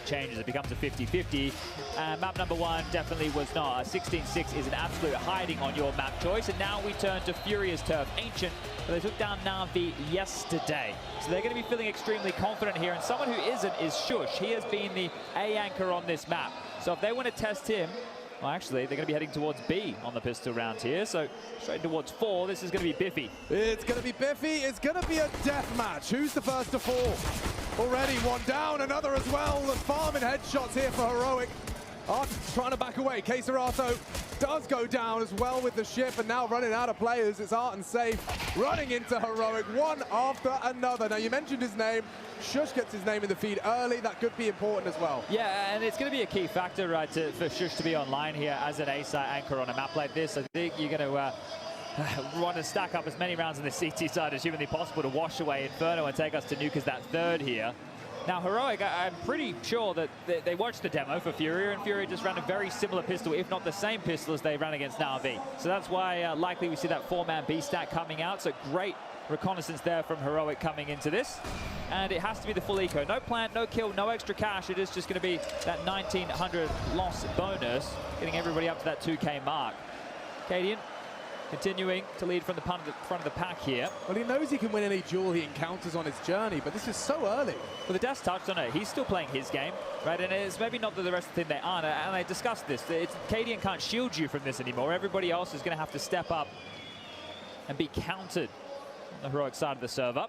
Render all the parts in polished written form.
changes. It becomes a 50-50. Map number 1 definitely was not. 16-6 is an absolute hiding on your map choice. And now we turn to Furia's turf, Ancient. They took down Na'Vi yesterday. So they're going to be feeling extremely confident here. And someone who isn't is Shush. He has been the A anchor on this map. So if they want to test him, well, actually, they're going to be heading towards B on the pistol round here. So straight towards 4. This is going to be Biffy. It's going to be Biffy. It's going to be a death match. Who's the first to fall? Already one down, another as well. The farming headshots here for Heroic. Art trying to back away. Keserato does go down as well with the ship, and now running out of players. It's Art and Safe running into Heroic one after another. Now, you mentioned his name. Shush gets his name in the feed early. That could be important as well. Yeah, and it's going to be a key factor, right, for Shush to be online here as an A-side anchor on a map like this. I think you're going to want to stack up as many rounds on the CT side as humanly possible to wash away Inferno and take us to nuke as that third here. Now, Heroic, I'm pretty sure that they watched the demo for Furia, and Furia just ran a very similar pistol, if not the same pistol as they ran against Na'Vi. So that's why likely we see that 4-man B stack coming out. So great reconnaissance there from Heroic coming into this. And it has to be the full eco. No plant, no kill, no extra cash. It is just going to be that 1900 loss bonus, getting everybody up to that 2K mark. Cadian continuing to lead from the front of the pack here. Well, he knows he can win any duel he encounters on his journey, but this is so early. Well, the Death touched on it. He's still playing his game, right? And it's maybe not that the rest of the team they aren't. And I discussed this. Cadian can't shield you from this anymore. Everybody else is going to have to step up and be countered on the Heroic side of the server.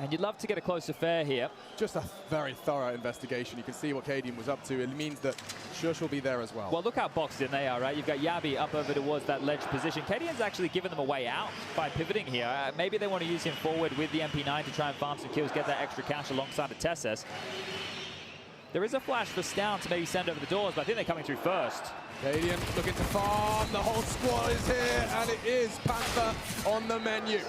And you'd love to get a close affair here. Just a very thorough investigation. You can see what Cadian was up to. It means that Shush will be there as well. Well, look how boxed in they are, right? You've got Yabi up over towards that ledge position. Cadian's actually given them a way out by pivoting here. Maybe they want to use him forward with the MP9 to try and farm some kills, get that extra cash alongside the Tessus. There is a flash for Stown to maybe send over the doors, but I think they're coming through first. Cadian looking to farm. The whole squad is here, and it is Panther on the menu.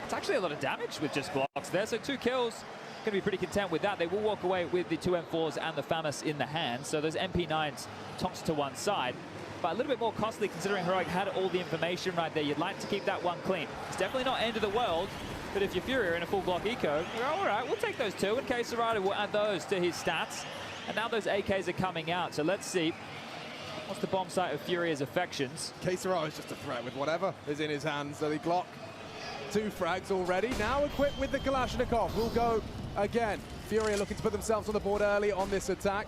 It's actually a lot of damage with just Glocks there, so 2 kills. Going to be pretty content with that. They will walk away with the 2 M4s and the FAMAS in the hand, so those MP9s tossed to one side. But a little bit more costly considering Heroic had all the information right there. You'd like to keep that one clean. It's definitely not end of the world, but if you're Furia in a full Glock eco, you're all right, we'll take those 2, and Keserato will add those to his stats. And now those AKs are coming out, so let's see. What's the bomb site of Furia's affections? Keserato is just a threat with whatever is in his hands. So the Glock, 2 frags already. Now equipped with the Kalashnikov. We'll go again. Furia looking to put themselves on the board early on this attack.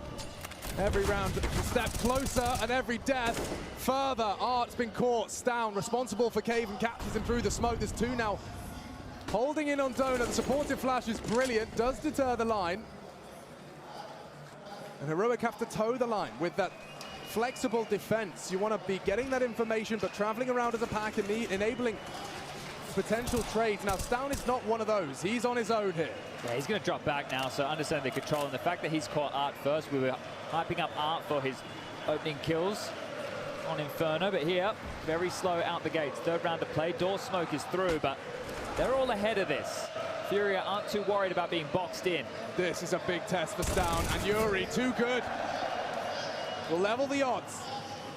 Every round a step closer, and every death further. Art's been caught. Stown responsible for Cave and captures him through the smoke. There's 2 now holding in on Donut. The supportive flash is brilliant. Does deter the line. And Heroic have to toe the line with that flexible defense. You want to be getting that information, but traveling around as a pack and enabling potential trades. Now, Stown is not one of those. He's on his own here. Yeah, he's going to drop back now, so understand the control. And the fact that he's caught Art first, we were hyping up Art for his opening kills on Inferno, but here, very slow out the gates. 3rd round of play. Door smoke is through, but they're all ahead of this. Furia aren't too worried about being boxed in. This is a big test for Stown, and Yuri, too good. Will level the odds.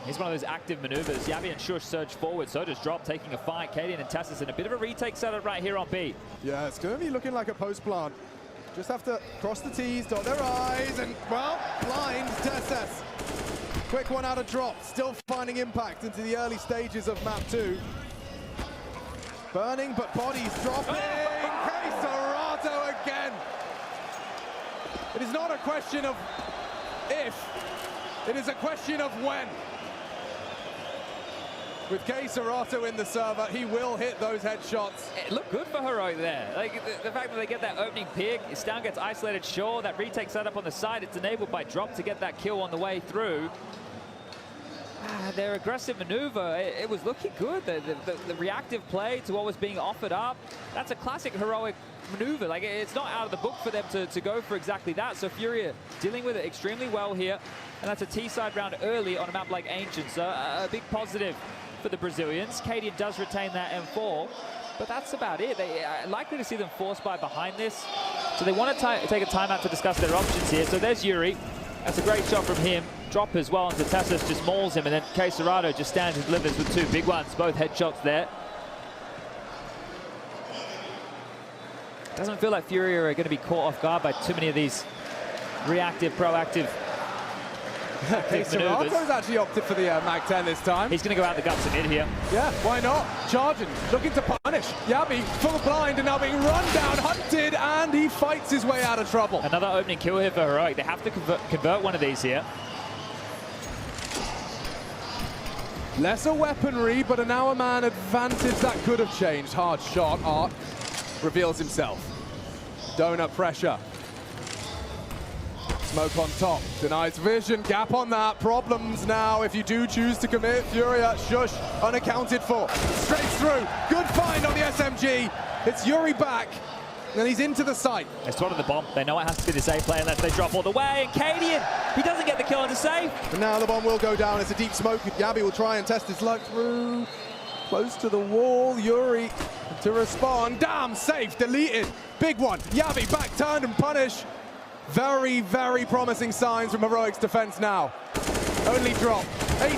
He's one of those active maneuvers. Yabi and Shush surge forward, so does Drop taking a fight. Cadian and Tessus in a bit of a retake setup right here on B. Yeah, it's going to be looking like a post plant. Just have to cross the T's, dot their I's, and, well, blind Tessus. Quick one out of Drop, still finding impact into the early stages of map 2. Burning, but bodies dropping. Keserato again. It is not a question of if, it is a question of when. With Keserato in the server, he will hit those headshots. It looked good for Heroic there. Like the fact that they get that opening pig, Stown gets isolated, sure, that retake setup on the side, it's enabled by Drop to get that kill on the way through. Their aggressive maneuver, it was looking good. The reactive play to what was being offered up, that's a classic Heroic maneuver. Like, it's not out of the book for them to go for exactly that. So Furia dealing with it extremely well here. And that's a T-side round early on a map like Ancient. So a big positive for the Brazilians. Cadian does retain that M4, but that's about it. They are likely to see them forced by behind this. So they want to take a timeout to discuss their options here. So there's Yuri. That's a great shot from him. Drop as well, and Tessus just mauls him, and then Keserato just stands and delivers with 2 big ones. Both headshots there. Doesn't feel like Furia are going to be caught off guard by too many of these reactive, proactive. Serako's actually opted for the Mag 10 this time. He's going to go out the guts of mid here. Yeah, why not? Charging, looking to punish. Yabi, full blind and now being run down, hunted, and he fights his way out of trouble. Another opening kill here for Heroic. They have to convert one of these here. Lesser weaponry, but a now a man advantage that could have changed. Hard shot, Art reveals himself. Donut pressure. Smoke on top, denies vision, gap on that. Problems now if you do choose to commit. Furia, shush, unaccounted for. Straight through, good find on the SMG. It's Yuri back, and he's into the site. They spotted the bomb. They know it has to be the safe play unless they drop all the way. And Cadian, he doesn't get the kill into safe. And now the bomb will go down. It's a deep smoke. Yabi will try and test his luck through. Close to the wall, Yuri to respond. Damn, safe, deleted. Big one, Yabi back turned and punish. Very, very promising signs from Heroic's defense now. Only drop. 18!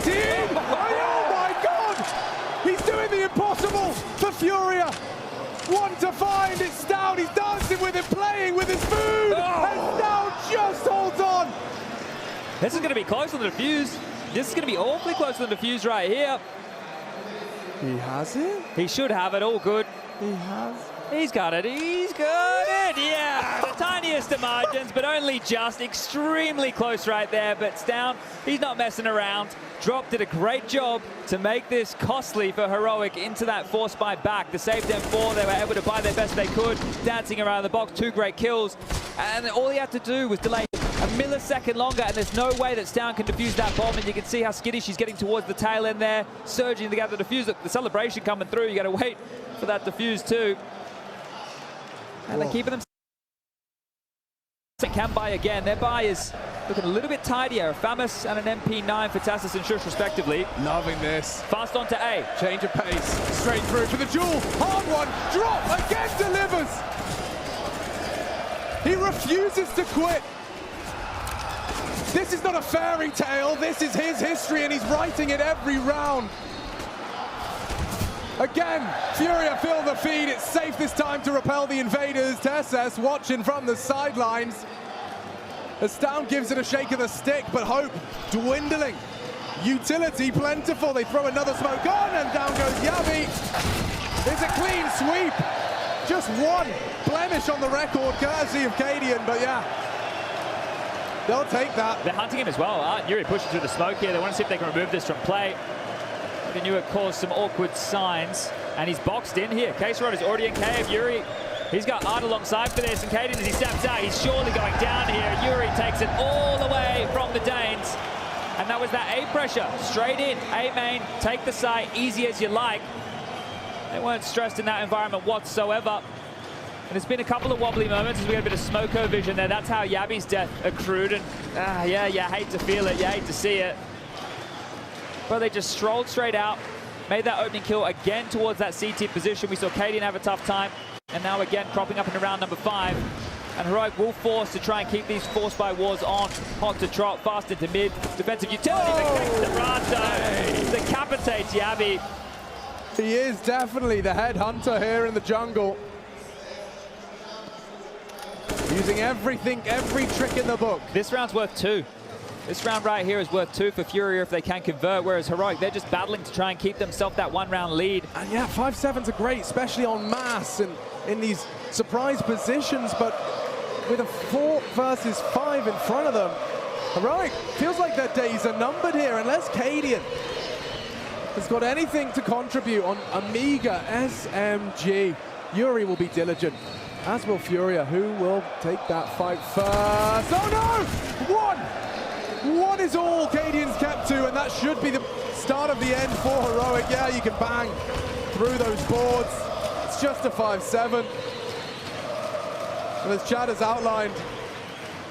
Oh my God! He's doing the impossible for Furia. One to find, it's down. He's dancing with it, playing with his food. And now just holds on. This is going to be close on the defuse. This is going to be awfully close on the defuse right here. He has it? He should have it, all good. He has. He's got it, he's got it, yeah! The tiniest of margins, but only just extremely close right there, but it's down. He's not messing around. Drop did a great job to make this costly for Heroic into that force buy back. The save them 4, they were able to buy their best they could, dancing around the box, 2 great kills, and all he had to do was delay a millisecond longer, and there's no way that Stown can defuse that bomb, and you can see how skittish he's getting towards the tail end there, surging to gather the defuse. Look, the celebration coming through, you got to wait for that defuse too. And they're keeping them. Can buy again. Their buy is looking a little bit tidier. A Famus and an MP9 for Tassus and Shush respectively. Loving this. Fast on to A. Change of pace. Straight through for the duel. Hard one. Drop again delivers. He refuses to quit. This is not a fairy tale. This is his history and he's writing it every round. Again, Furia fill the feed. It's safe this time to repel the invaders. Tesses watching from the sidelines. As Stown gives it a shake of the stick, but hope dwindling. Utility plentiful. They throw another smoke on, and down goes Yabi. It's a clean sweep. Just one blemish on the record, courtesy of Cadian, but yeah. They'll take that. They're hunting him as well. Yuri pushing through the smoke here. They want to see if they can remove this from play. They knew it caused some awkward signs, and he's boxed in here. K-Rod is already in K of Yuri. He's got Art alongside for this, and Cadian, as he steps out, he's surely going down here. Yuri takes it all away from the Danes, and that was that A pressure. Straight in, A main, take the site, easy as you like. They weren't stressed in that environment whatsoever. And it's been a couple of wobbly moments as we had a bit of smoko vision there. That's how Yabi's death accrued, and yeah, you hate to feel it, you hate to see it. But they just strolled straight out, made that opening kill again towards that CT position. We saw Cadian have a tough time, and now again cropping up in round number 5. And Heroic will force to try and keep these force by wars on. Hot to trot, fast into mid, defensive utility, decapitates Yabi. He is definitely the headhunter here in the jungle. Using everything, every trick in the book. This round's worth 2. This round right here is worth 2 for Furia if they can convert, whereas Heroic, they're just battling to try and keep themselves that 1-round lead. And yeah, 5-7s are great, especially on mass and in these surprise positions, but with a 4 versus 5 in front of them, Heroic feels like their days are numbered here, unless Cadian has got anything to contribute on Amiga SMG. Yuri will be diligent, as will Furia, who will take that fight first. Oh no! One is all Cadian's kept to, and that should be the start of the end for Heroic. Yeah, you can bang through those boards. It's just a 5-7. And as Chad has outlined,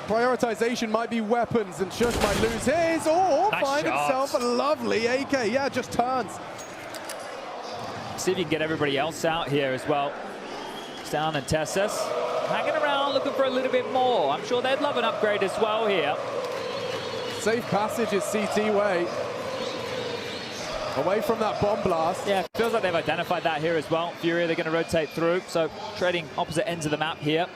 prioritization might be weapons, and Shush might lose his, or find himself a lovely AK. Yeah, just turns. See if you can get everybody else out here as well. Stown and Tessus hanging around looking for a little bit more. I'm sure they'd love an upgrade as well here. Safe passage is CT way. Away from that bomb blast. Yeah, feels like they've identified that here as well. Furia, they're going to rotate through, so trading opposite ends of the map here.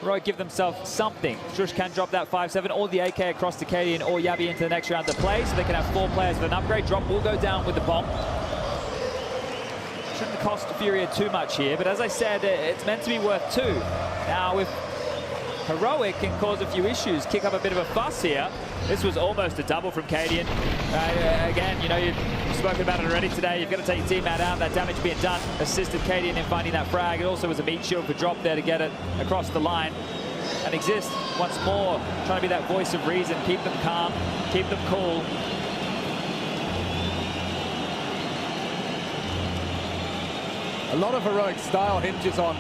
Heroic give themselves something. Shush can drop that 5-7 or the AK across to Cadian or Yabi into the next round to play, so they can have 4 players with an upgrade. Drop will go down with the bomb. Shouldn't cost Furia too much here, but as I said, it's meant to be worth 2. Now, if Heroic can cause a few issues, kick up a bit of a fuss here. This was almost a double from Cadian. Again, you know, you've spoken about it already today. You've got to take your teammate out. That damage being done assisted Cadian in finding that frag. It also was a meat shield for Drop there to get it across the line. And Exist, once more, trying to be that voice of reason. Keep them calm, keep them cool. A lot of Heroic style hinges on,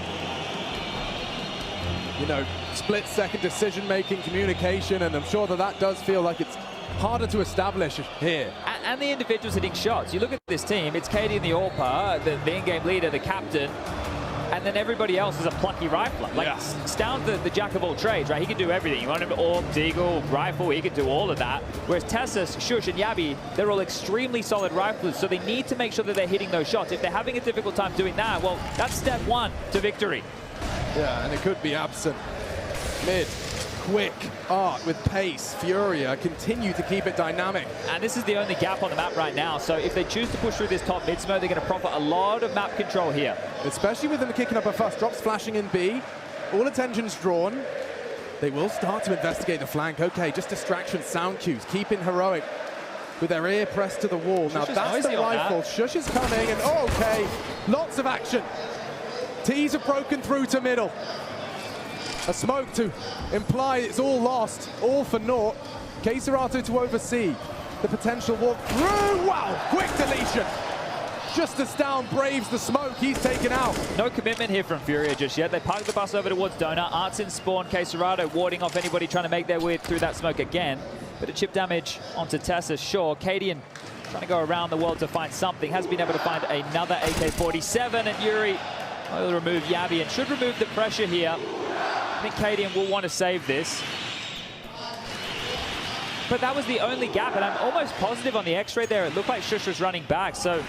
you know, split-second decision-making, communication, and I'm sure that does feel like it's harder to establish here. And the individuals hitting shots. You look at this team, it's Katie and the AWPer, the in-game leader, the captain, and then everybody else is a plucky rifler. Like, Stound's the jack of all trades, right? He can do everything. You want him to AWP, Deagle, rifle, he can do all of that. Whereas Tessus, Shush, and Yabi, they're all extremely solid riflers, so they need to make sure that they're hitting those shots. If they're having a difficult time doing that, well, that's step 1 to victory. Yeah, and it could be absent. Mid, quick, art with pace. Furia continue to keep it dynamic. And this is the only gap on the map right now, so if they choose to push through this top mid smoke, they're going to profit a lot of map control here. Especially with them kicking up a fuss. Drops flashing in B. All attention's drawn. They will start to investigate the flank. Okay, just distraction, sound cues. Keeping Heroic with their ear pressed to the wall. Now that's the rifle. Shush is coming, and okay, lots of action. T's are broken through to middle. A smoke to imply it's all lost, all for naught. K-Serato to oversee the potential walk through. Wow, quick deletion. Just as Stound braves the smoke, he's taken out. No commitment here from Furia just yet. They parked the bus over towards Donut. Art's in spawn. K-Serato warding off anybody trying to make their way through that smoke again. Bit of chip damage onto Tessa, sure. Cadian trying to go around the world to find something. Has been able to find another AK-47, and Yuri will remove Yabi and should remove the pressure here. I think Cadian will want to save this. But that was the only gap, and I'm almost positive on the X-ray there. It looked like Shush was running back. So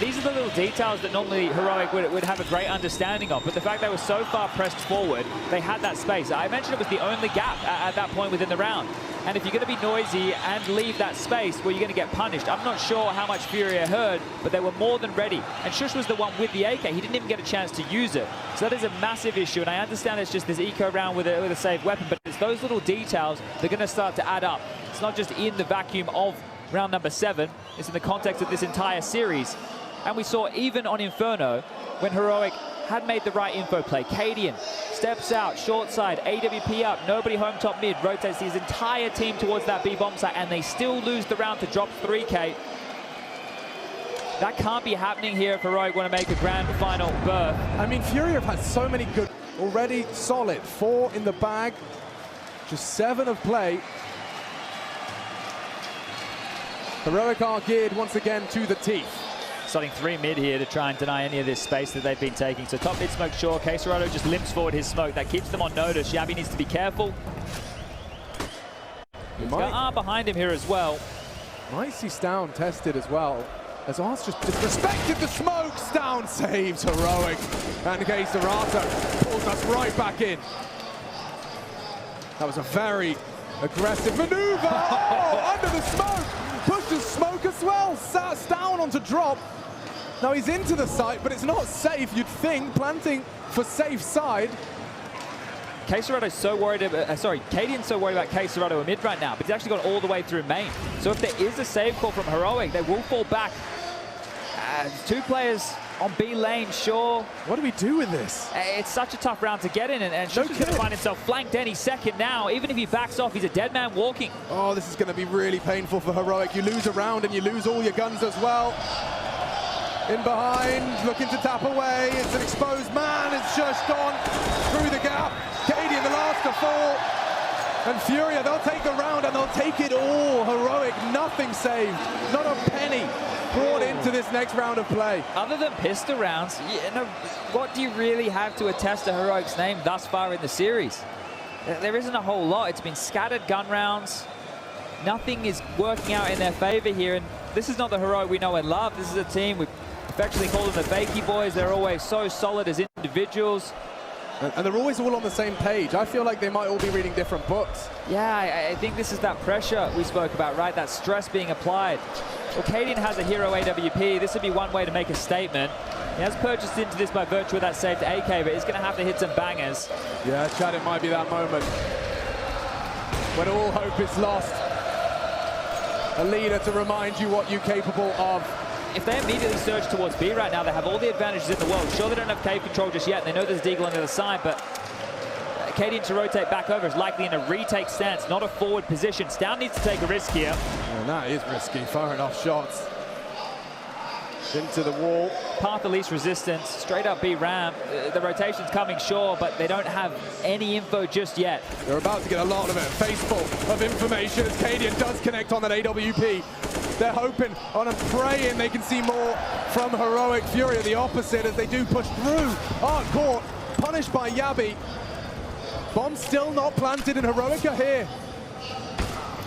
these are the little details that normally Heroic would have a great understanding of. But the fact they were so far pressed forward, they had that space. I mentioned it was the only gap at that point within the round. And if you're going to be noisy and leave that space, well, you're going to get punished. I'm not sure how much Furia heard, but they were more than ready. And Shush was the one with the AK. He didn't even get a chance to use it. So that is a massive issue. And I understand it's just this eco round with a safe weapon, but it's those little details that are going to start to add up. It's not just in the vacuum of round number 7. It's in the context of this entire series. And we saw even on Inferno, when Heroic had made the right info play. Cadian steps out, short side, AWP up, nobody home top mid, rotates his entire team towards that B bomb site, and they still lose the round to drop 3K. That can't be happening here if Heroic want to make a grand final berth. I mean, Furia have had so many good, already solid. 4 in the bag, just 7 of play. Heroic are geared once again to the teeth. Starting 3 mid here to try and deny any of this space that they've been taking. So top mid smoke, sure. K-Serato just limps forward his smoke. That keeps them on notice. Yabi needs to be careful. He's got arm behind him here as well. Might see Stound tested as well. As Art's just disrespected the smoke. Stound saves Heroic. And K-Serato pulls us right back in. That was a very aggressive maneuver. Oh, under the smoke. Pushes smoke as well. Stound onto drop. Now he's into the site, but it's not safe, you'd think. Planting for safe side. K-Serato's so worried about, Cadian's so worried about K-Serato mid right now, but he's actually gone all the way through main. So if there is a save call from Heroic, they will fall back. 2 players on B lane, sure. What do we do with this? It's such a tough round to get in, and Shush is going to find himself flanked any second now. Even if he backs off, he's a dead man walking. Oh, this is going to be really painful for Heroic. You lose a round and you lose all your guns as well. In behind, looking to tap away. It's an exposed man. It's Shush gone through the gap. Cadian, the last to fall. And Furia, they'll take the round and they'll take it all. Heroic, nothing saved. Not a penny brought into this next round of play. Other than pistol rounds, what do you really have to attest to Heroic's name thus far in the series? There isn't a whole lot. It's been scattered gun rounds. Nothing is working out in their favor here, and this is not the Heroic we know and love. This is a team we affectionately call them the Fakey Boys. They're always so solid as individuals. And they're always all on the same page. I feel like they might all be reading different books. Yeah, I think this is that pressure we spoke about, right? That stress being applied. Well, Cadian has a hero AWP. This would be one way to make a statement. He has purchased into this by virtue of that saved AK, but he's going to have to hit some bangers. Yeah, Chad, it might be that moment when all hope is lost. A leader to remind you what you're capable of. If they immediately surge towards B right now, they have all the advantages in the world. Sure, they don't have cave control just yet, and they know there's Deagle on the other side, but Cadian to rotate back over is likely in a retake stance, not a forward position. Stown needs to take a risk here. And that is risky, firing off shots into the wall. Path of least resistance, straight up B ramp. The rotation's coming, sure, but they don't have any info just yet. They're about to get a lot of it. Faceful of information as Cadian does connect on that AWP. They're hoping on and praying they can see more from Heroic. Furia the opposite as they do push through. Aren't caught, punished by Yabi. Bomb still not planted and Heroic are here.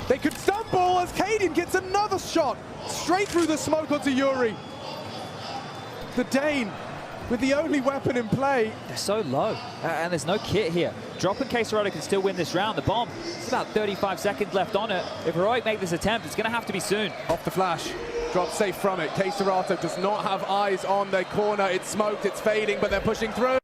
They could stumble as Cadian gets another shot straight through the smoke onto Yuri. The Dane with the only weapon in play. They're so low, and there's no kit here. Drop in case Heroic can still win this round. The bomb, it's about 35 seconds left on it. If Heroic make this attempt, it's going to have to be soon. Off the flash, drop safe from it. K-Serato does not have eyes on their corner. It's smoked, it's fading, but they're pushing through.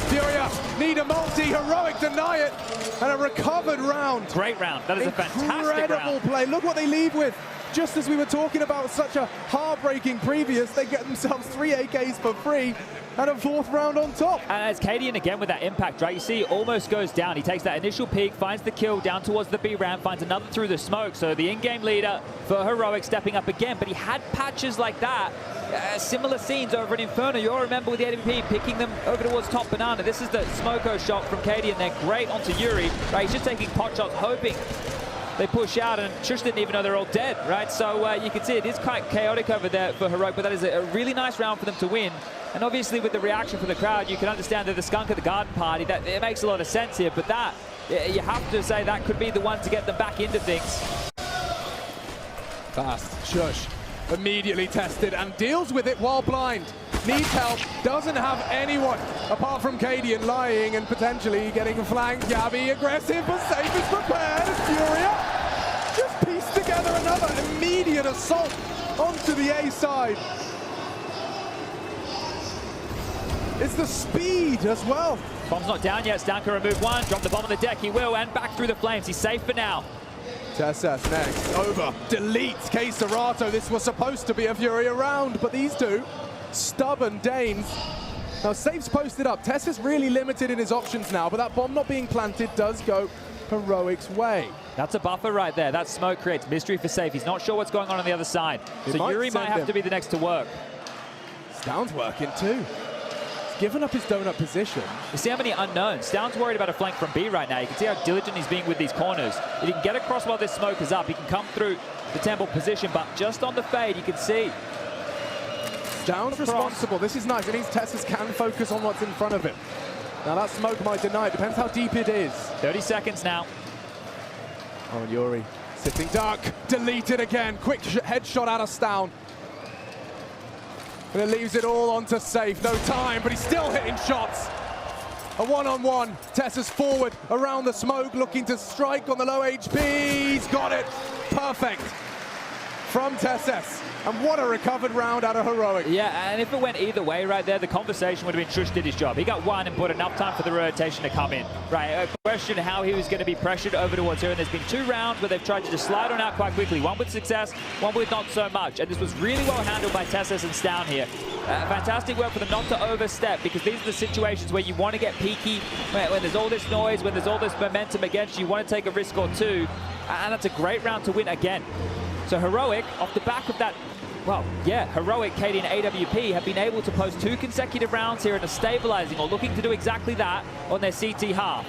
Furia need a multi, Heroic deny it, and a recovered round. Great round, that is a fantastic round. Incredible play, look what they leave with. Just as we were talking about such a heartbreaking previous, they get themselves 3 AKs for free and a 4th round on top. And as Cadian again with that impact, right? You see he almost goes down. He takes that initial peek, finds the kill down towards the B ramp, finds another through the smoke. So the in-game leader for Heroic stepping up again, but he had patches like that. Similar scenes over in Inferno. You'll remember with the AWP picking them over towards top banana. This is the Smoko shot from Cadian. They're great onto Yuri. Right, he's just taking pot shots, hoping they push out, and Shush didn't even know they're all dead, right? So you can see it is quite chaotic over there for Heroic, but that is a really nice round for them to win. And obviously with the reaction from the crowd, you can understand that the skunk at the garden party, that it makes a lot of sense here, but that, you have to say that could be the one to get them back into things. Fast, Shush immediately tested and deals with it while blind. Needs help, doesn't have anyone apart from Cadian lying and potentially getting flanked. Yabi aggressive, but safe is prepared. Furia just pieced together another immediate assault onto the A side. It's the speed as well. Bomb's not down yet. Stan can remove one, drop the bomb on the deck. He will, and back through the flames. He's safe for now. TSS next, over, deletes K-Serato. This was supposed to be a Furia round, but these two stubborn Danes. Now safe's posted up. Tess is really limited in his options now, but that bomb not being planted does go Heroic's way. That's a buffer right there. That smoke creates mystery for safe. He's not sure what's going on the other side. So Yuri might have to be the next to work. Stown's working too. He's given up his donut position. You see how many unknowns. Stown's worried about a flank from B right now. You can see how diligent he's being with these corners. If he can get across while this smoke is up, he can come through the temple position, but just on the fade, you can see Stown's responsible. This is nice. It means Tessus can focus on what's in front of him. Now that smoke might deny. It depends how deep it is. 30 seconds now. Oh, and Yuri sitting dark. Deleted again. Quick headshot out of Stown. And it leaves it all onto safe. No time, but he's still hitting shots. A one-on-one. Tessus forward around the smoke, looking to strike on the low HP. He's got it. Perfect from Tessus. And what a recovered round out of Heroic. Yeah, and if it went either way right there, the conversation would have been Shush did his job. He got one and put enough time for the rotation to come in. Right, a question how he was going to be pressured over towards here. And there's been 2 rounds where they've tried to just slide on out quite quickly. One with success, one with not so much. And this was really well handled by Tessus and Stown here. Fantastic work for them not to overstep, because these are the situations where you want to get peaky, when there's all this noise, when there's all this momentum against you, you want to take a risk or two. And that's a great round to win again. So Heroic, off the back of that, well, yeah, Heroic, Cadian, AWP have been able to post 2 consecutive rounds here and are stabilizing or looking to do exactly that on their CT half.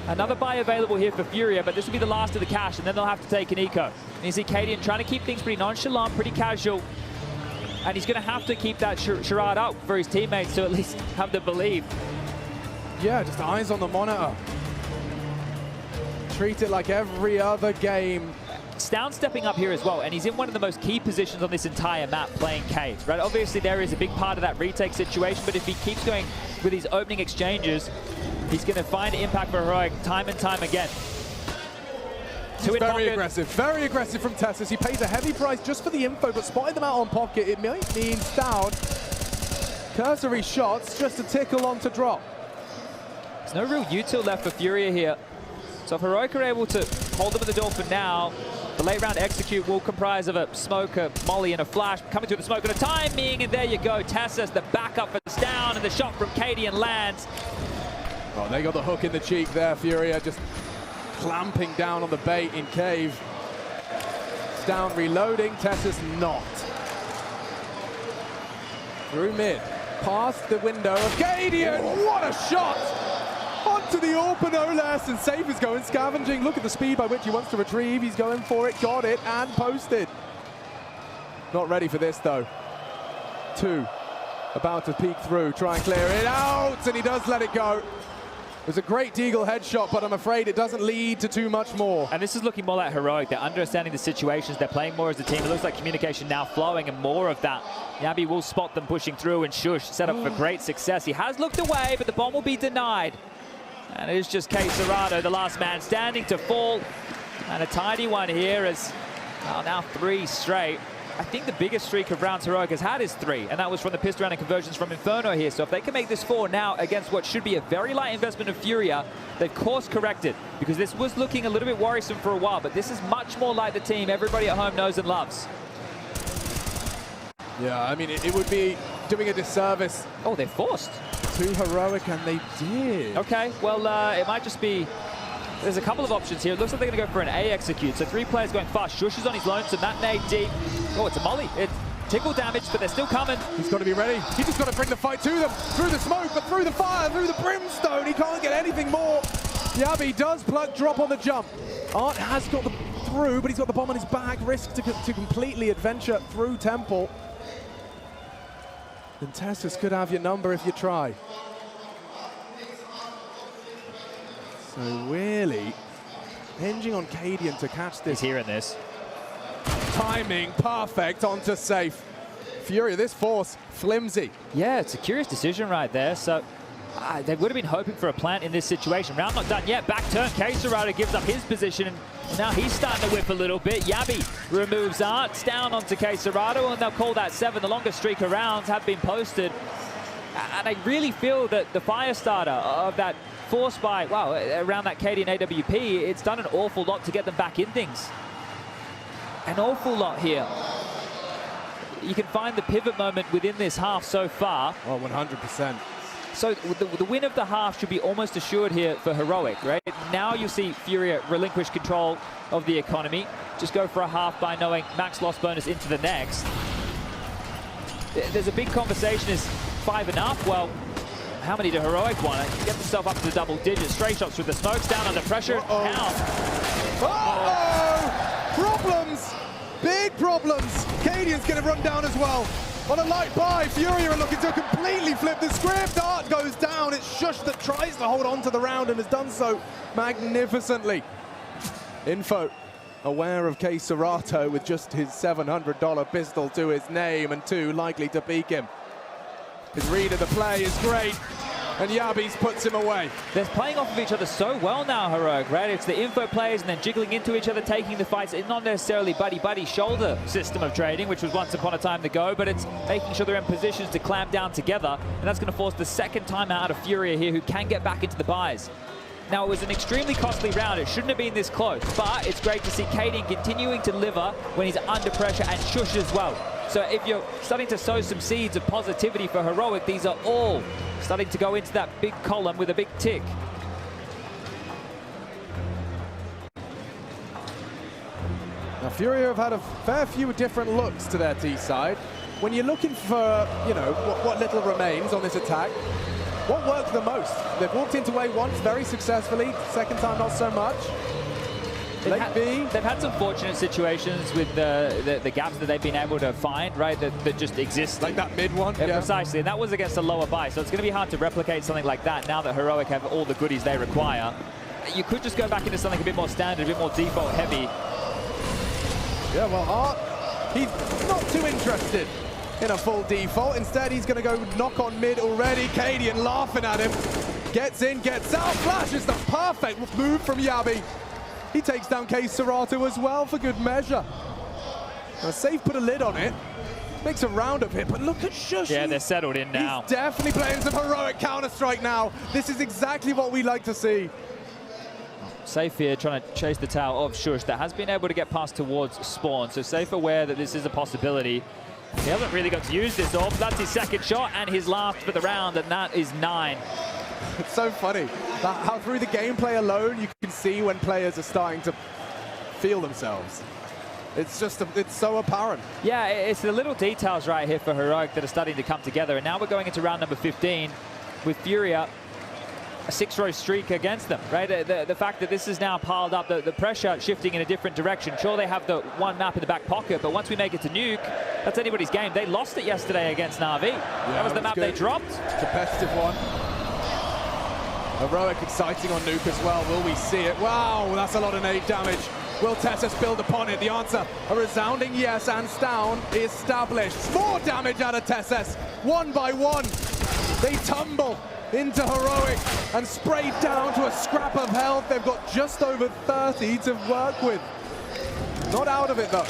Another buy available here for Furia, but this will be the last of the cash, and then they'll have to take an eco. And you see Cadian trying to keep things pretty nonchalant, pretty casual, and he's going to have to keep that charade up for his teammates to at least have them believe. Yeah, just eyes on the monitor. Treat it like every other game. Stown stepping up here as well, and he's in one of the most key positions on this entire map playing Cage, right? Obviously there is a big part of that retake situation, but if he keeps going with these opening exchanges, he's going to find impact for Heroic time and time again. Very aggressive from Tessus. He pays a heavy price just for the info, but spotting them out on pocket, it might mean down. Cursory shots, just a tickle on to drop. There's no real util left for Furia here. So if Heroic are able to hold them at the door for now, the late round execute will comprise of a smoke, a molly, and a flash. Coming through the smoke and a timing, and there you go. Tessus, the backup for down, and the shot from Cadian lands. Oh, they got the hook in the cheek there. Furia just clamping down on the bait in cave. Down reloading, Tessus not. Through mid, past the window of Cadian. What a shot! Onto the AWP, no less, and Safe is going scavenging. Look at the speed by which he wants to retrieve. He's going for it, got it, and posted. Not ready for this, though. 2, about to peek through, try and clear it out, and he does let it go. It was a great Deagle headshot, but I'm afraid it doesn't lead to too much more. And this is looking more like Heroic. They're understanding the situations. They're playing more as a team. It looks like communication now flowing and more of that. Yabi will spot them pushing through, and Shush set up for great success. He has looked away, but the bomb will be denied. And it is just K-Serrato, the last man standing to fall. And a tidy one here as, well, now 3 straight. I think the biggest streak of rounds Heroic has had is 3, and that was from the pistol round and conversions from Inferno here. So if they can make this 4 now against what should be a very light investment of Furia, they've course corrected, because this was looking a little bit worrisome for a while, but this is much more like the team everybody at home knows and loves. Yeah, I mean, it would be doing a disservice. Oh, they're forced. To Heroic, and they did. Okay, well, it might just be... There's a couple of options here. It looks like they're going to go for an A execute. So 3 players going fast. Shush is on his lonesome. That nade deep. Oh, it's a molly. It's tickle damage, but they're still coming. He's got to be ready. He just got to bring the fight to them. Through the smoke, but through the fire, through the brimstone. He can't get anything more. Yabi does plug drop on the jump. Art has got the through, but he's got the bomb on his back. Risk to completely adventure through Temple. And Tessus could have your number if you try. So really, hinging on Cadian to catch this. He's hearing this. Timing perfect onto Safe. Furia, this force, flimsy. Yeah, it's a curious decision right there. So they would have been hoping for a plant in this situation. Round not done yet. Back turn. K-Serrato gives up his position, and now he's starting to whip a little bit. Yabi removes Arts down onto K-Serrato, and they'll call that 7. The longest streak of rounds have been posted. And I really feel that the fire starter of that force by, wow, around that Cadian AWP, it's done an awful lot to get them back in things. An awful lot here. You can find the pivot moment within this half so far. Oh, 100%. So the win of the half should be almost assured here for Heroic, right? Now you see Furia relinquish control of the economy. Just go for a half by knowing max loss bonus into the next. There's a big conversation, is 5 enough? Well, how many do Heroic want? Get themselves up to the double digits. Stray shots through the smokes, down under pressure. Problems! Big problems! Cadian's going to run down as well. On a light buy, Furia are looking to completely flip the script. Art goes down. It's Shush that tries to hold on to the round and has done so magnificently. Info aware of K-Serrato with just his $700 pistol to his name, and 2 likely to peek him. His read of the play is great, and Yabi's puts him away. They're playing off of each other so well now, Heroic, right? It's the info plays and then jiggling into each other, taking the fights. It's not necessarily buddy-buddy shoulder system of trading, which was once upon a time to go, but it's making sure they're in positions to clamp down together, and that's going to force the second time out of Furia here, who can get back into the buys. Now, it was an extremely costly round. It shouldn't have been this close, but it's great to see Cadian continuing to deliver when he's under pressure, and Shush as well. So if you're starting to sow some seeds of positivity for Heroic, these are all starting to go into that big column with a big tick. Now, Furia have had a fair few different looks to their T side. When you're looking for, you know, what little remains on this attack, what worked the most? They've walked into A once very successfully, second time not so much. They've had some fortunate situations with the gaps that they've been able to find, right, that just exist. Like that mid one? Yeah, precisely, and that was against a lower buy, so it's going to be hard to replicate something like that now that Heroic have all the goodies they require. You could just go back into something a bit more standard, a bit more default heavy. Yeah, well, Art, he's not too interested in a full default. Instead, he's going to go knock on mid already. Cadian laughing at him. Gets in, gets out. Flash is the perfect move from Yabi. He takes down Serato as well for good measure. Now, Safe put a lid on it. Makes a round of it, but look at Sjuush. Yeah, they're settled in now. He's definitely playing some heroic counter-strike now. This is exactly what we like to see. Safe here trying to chase the tower of Sjuush that has been able to get past towards spawn. So Safe aware that this is a possibility. He hasn't really got to use this orb. That's his second shot and his last for the round, and that is 9. It's so funny how through the gameplay alone you can see when players are starting to feel themselves. It's just, it's so apparent. Yeah, it's the little details right here for Heroic that are starting to come together. And now we're going into round number 15 with Furia, a 6-row streak against them, right? The fact that this is now piled up, the pressure shifting in a different direction. Sure, they have the one map in the back pocket, but once we make it to Nuke, that's anybody's game. They lost it yesterday against Na'Vi. Yeah, that was the map good. they dropped. Competitive one. Heroic exciting on Nuke as well. Will we see it? Wow, that's a lot of nade damage. Will Tessus build upon it? The answer, a resounding yes, and down established. More damage out of Tessus, one by one. They tumble into Heroic and sprayed down to a scrap of health. They've got just over 30 to work with. Not out of it though.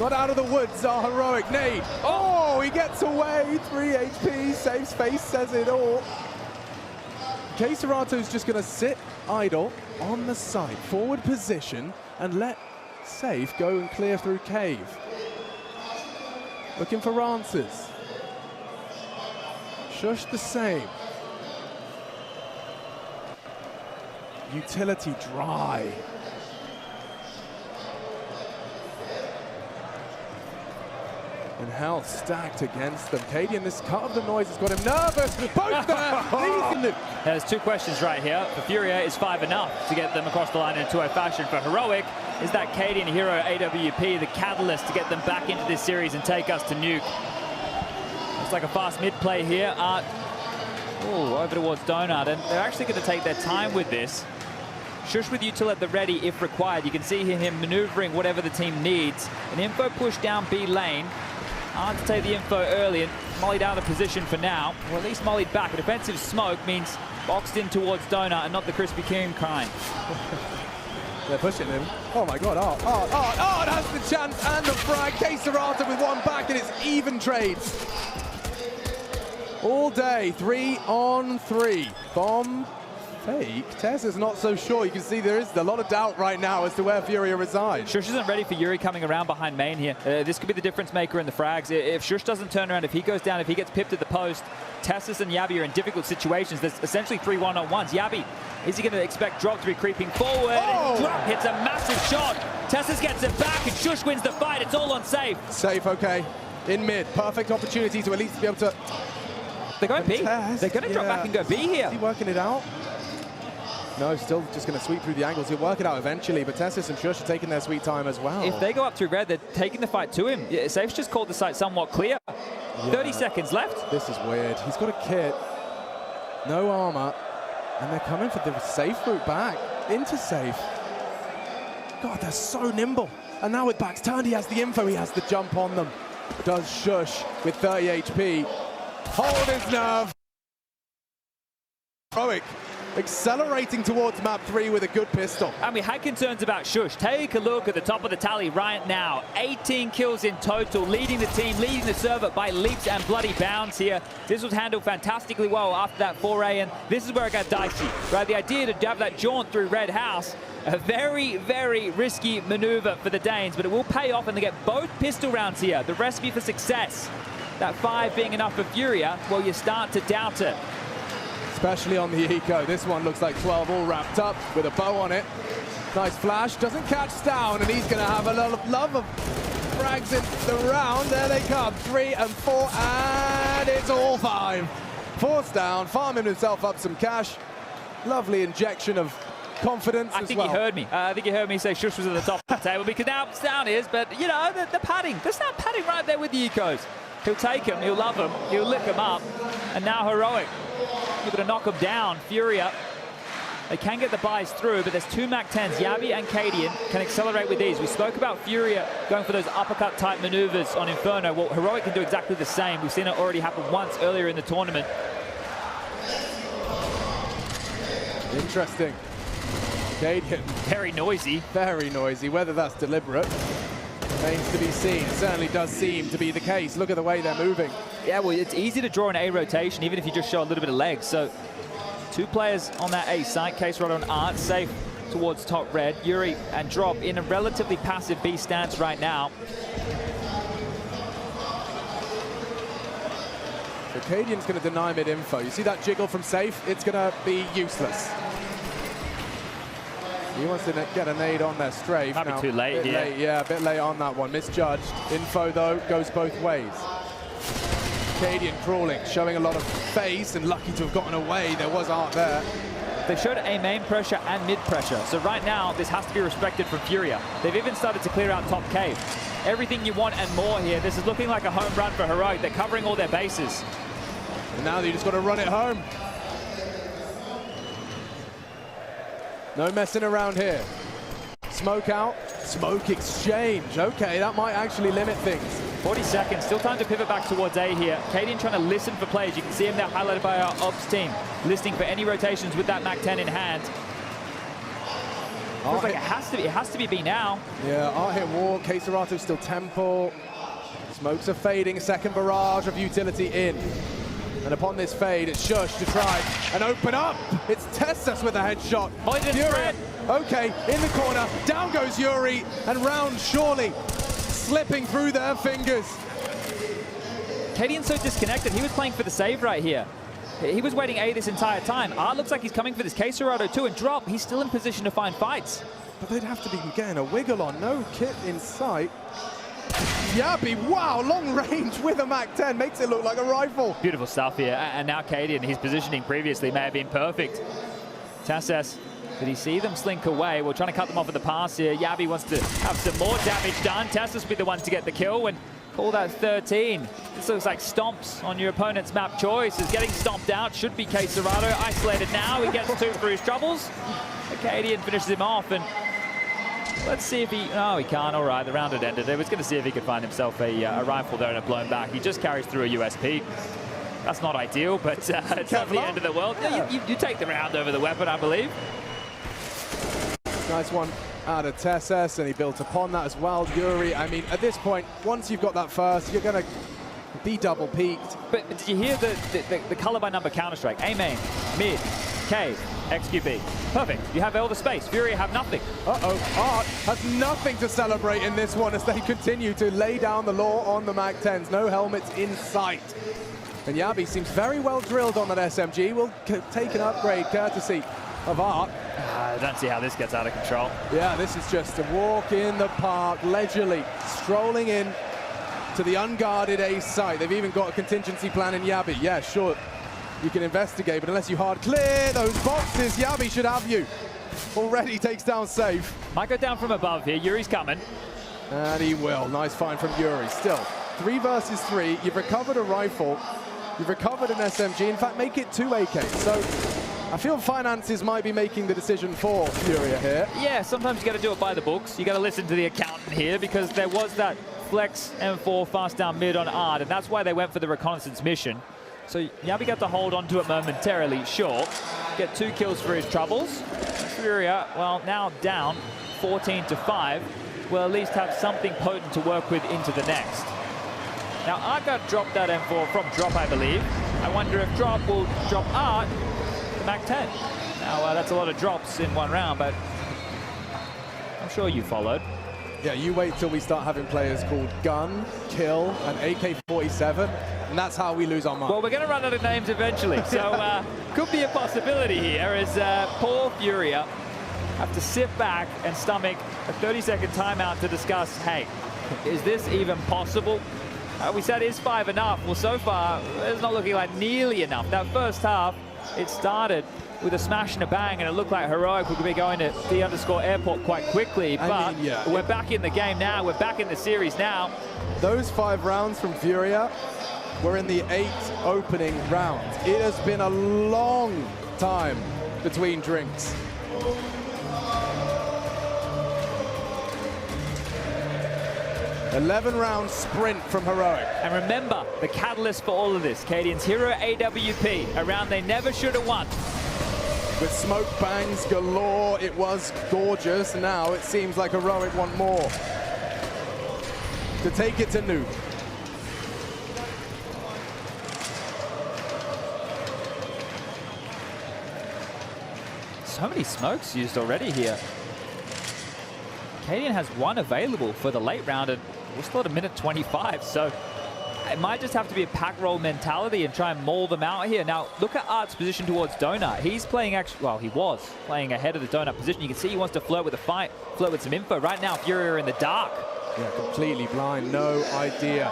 Not out of the woods are Heroic. Nade. Oh, he gets away. 3 HP. Safe's face says it all. Serato's just going to sit idle on the side, forward position, and let Safe go and clear through cave. Looking for answers. Sjuush the same. Utility dry. And health stacked against them. Cadian, this cut of the noise has got him nervous. Both there. There's 2 questions right here. For Furia, is 5 enough to get them across the line in a 2-0 fashion? For Heroic, is that Cadian hero AWP the catalyst to get them back into this series and take us to Nuke? Looks like a fast mid play here. Over towards Donut, and they're actually going to take their time with this. Sjuush with util at the ready if required. You can see him maneuvering whatever the team needs. An info push down B lane. Hard to take the info early and mollied out of position for now. Or at least mollied back. A defensive smoke means boxed in towards Donut and not the Krispy Kreme kind. They're pushing him. Oh my god, Art has the chance and the frag. Serato with one back, and it's even trades. All day, 3 on 3. Bomb fake. Tess is not so sure. You can see there is a lot of doubt right now as to where Furia resides. Sjuush isn't ready for Yuri coming around behind main here. This could be the difference maker in the frags. If Sjuush doesn't turn around, if he goes down, if he gets pipped at the post, Tessus and Yabi are in difficult situations. There's essentially 3 1-on-1s. Yabi, is he going to expect Drop to be creeping forward? And Drop hits a massive shot. Tessus gets it back, and Sjuush wins the fight. It's all on Safe. Safe, okay. In mid, perfect opportunity to at least be able to... They're going B. They're going to drop back and go B here. Is he working it out? No, still just going to sweep through the angles. He'll work it out eventually, but Tessus and Sjuush are taking their sweet time as well. If they go up through red, they're taking the fight to him. Yeah, Safe's just called the site somewhat clear. Yeah. 30 seconds left. This is weird. He's got a kit, no armor, and they're coming for the Safe route back into Safe. God, they're so nimble. And now with backs turned, he has the info, he has the jump on them. Does Sjuush with 30 HP. Hold his nerve. Heroic accelerating towards map 3 with a good pistol. And we had concerns about Sjuush. Take a look at the top of the tally right now. 18 kills in total, leading the team, leading the server by leaps and bloody bounds here. This was handled fantastically well after that foray, and this is where it got dicey, right? The idea to have that jaunt through Red House, a very, very risky maneuver for the Danes, but it will pay off, and they get both pistol rounds here. The recipe for success. That 5 being enough for Furia, well, you start to doubt it. Especially on the eco. This one looks like 12 all wrapped up with a bow on it. Nice flash, doesn't catch down, and he's going to have a lot of love of frags in the round. There they come, 3 and 4, and it's all 5. Forced down, farming himself up some cash. Lovely injection of confidence as well. I think he heard me. I think he heard me say Sjuush was at the top of the table, because now down is, but you know, the padding. There's that padding right there with the ecos. He'll take him, he'll love him, he'll lick him up, and now Heroic looking to knock him down. Furia They can get the buys through, but there's two MAC-10s. Yabi and Cadian can accelerate with these. We spoke about Furia going for those uppercut-type maneuvers on Inferno. Well, Heroic can do exactly the same. We've seen it already happen once earlier in the tournament. Interesting. Cadian. Very noisy. Very noisy. Whether that's deliberate remains to be seen. It certainly does seem to be the case. Look at the way they're moving. Yeah, well, it's easy to draw an A rotation, even if you just show a little bit of legs. So, two players on that A site. KaseRado and Art safe towards top red. Yuri and Drop in a relatively passive B stance right now. So Cadian's going to deny mid-info. You see that jiggle from safe? It's going to be useless. He wants to get a nade on their strafe. Might be too late here. Yeah, a bit late on that one. Misjudged. Info, though, goes both ways. Cadian crawling, showing a lot of face and lucky to have gotten away. There was Art there. They showed A main pressure and mid pressure. So right now, this has to be respected from Furia. They've even started to clear out top cave. Everything you want and more here. This is looking like a home run for Heroic. They're covering all their bases. And now you just got to run it home. No messing around here. Smoke out, smoke exchange. Okay, that might actually limit things. 40 seconds, still time to pivot back towards A here. Cadian trying to listen for plays. You can see him there highlighted by our ops team. Listening for any rotations with that MAC-10 in hand. Looks like it has to be B now. Yeah, Art hit wall, KaseRado still temple. Smokes are fading, second barrage of utility in. And upon this fade, it's Shush to try and open up. It's Tessus with a headshot. Fury, okay, in the corner. Down goes Yuri, and round surely slipping through their fingers. Cadian's so disconnected. He was playing for the save right here. He was waiting A this entire time. Art looks like he's coming for this KaseRado too, and Drop, he's still in position to find fights. But they'd have to be getting a wiggle on. No kit in sight. Yabi, wow, long range with a MAC-10, makes it look like a rifle. Beautiful stuff here, and now Cadian, his positioning previously may have been perfect. Tessus, did he see them slink away? We're trying to cut them off at the pass here. Yabi wants to have some more damage done. Tessus will be the one to get the kill and call that 13. This looks like stomps on your opponent's map choice. Is getting stomped out, should be KaseRado. Isolated now, he gets two for his troubles. Cadian finishes him off, and let's see if he... Oh, he can't. All right, the round had ended. He was going to see if he could find himself a rifle there and a blown back. He just carries through a USP. That's not ideal, but it's not the end of the world. Yeah. You take the round over the weapon, I believe. Nice one out of Tessus, and he built upon that as well. Yuri, I mean, at this point, once you've got that first, you're going to be double peaked. But did you hear the color by number Counter-Strike? A main, mid, K, XQB. Perfect. You have all the space. Furia have nothing. Uh-oh. Art has nothing to celebrate in this one as they continue to lay down the law on the MAC-10s. No helmets in sight. And Yabi seems very well drilled on that SMG. Will take an upgrade courtesy of Art. I don't see how this gets out of control. Yeah, this is just a walk in the park, leisurely, strolling in to the unguarded A site. They've even got a contingency plan in Yabi. Yeah, sure, you can investigate, but unless you hard clear those boxes, Yabi should have you. Already takes down safe. Might go down from above here. Yuri's coming. And he will. Nice find from Yuri. Still, 3 versus 3. You've recovered a rifle. You've recovered an SMG. In fact, make it 2 AKs. So I feel finances might be making the decision for Furia here. Yeah, sometimes you got to do it by the books. You got to listen to the accountant here, because there was that flex M4 fast down mid on Art, and that's why they went for the reconnaissance mission. So Yabi got to hold on to it momentarily, sure. Get 2 kills for his troubles. Furia, well, now down 14-5. Will at least have something potent to work with into the next. Now, Art got dropped that M4 from Drop, I believe. I wonder if Drop will drop Art to MAC-10. Now, that's a lot of drops in one round, but I'm sure you followed. Yeah, you wait till we start having players called Gun, Kill, and AK-47, and that's how we lose our mind. Well, we're going to run out of names eventually, so could be a possibility here as poor Furia have to sit back and stomach a 30-second timeout to discuss, hey, is this even possible? We said, is 5 enough? Well, so far, it's not looking like nearly enough. That first half, it started with a smash and a bang, and it looked like Heroic would be going to D_airport quite quickly, but yeah, we're back in the game now. We're back in the series now. Those 5 rounds from Furia were in the 8 opening rounds. It has been a long time between drinks. "11-round sprint from Heroic." And remember, the catalyst for all of this, Cadian's hero AWP, a round they never should have won. With smoke bangs galore, it was gorgeous. Now it seems like Heroic want more to take it to Nuke. So many smokes used already here. Cadian has one available for the late round, and we're still at a minute 25, so it might just have to be a pack roll mentality and try and maul them out here. Now, look at Art's position towards Donut. He's playing well, he was playing ahead of the Donut position. You can see he wants to flirt with a fight, flirt with some info. Right now, Furia are in the dark. Yeah, completely blind, no idea.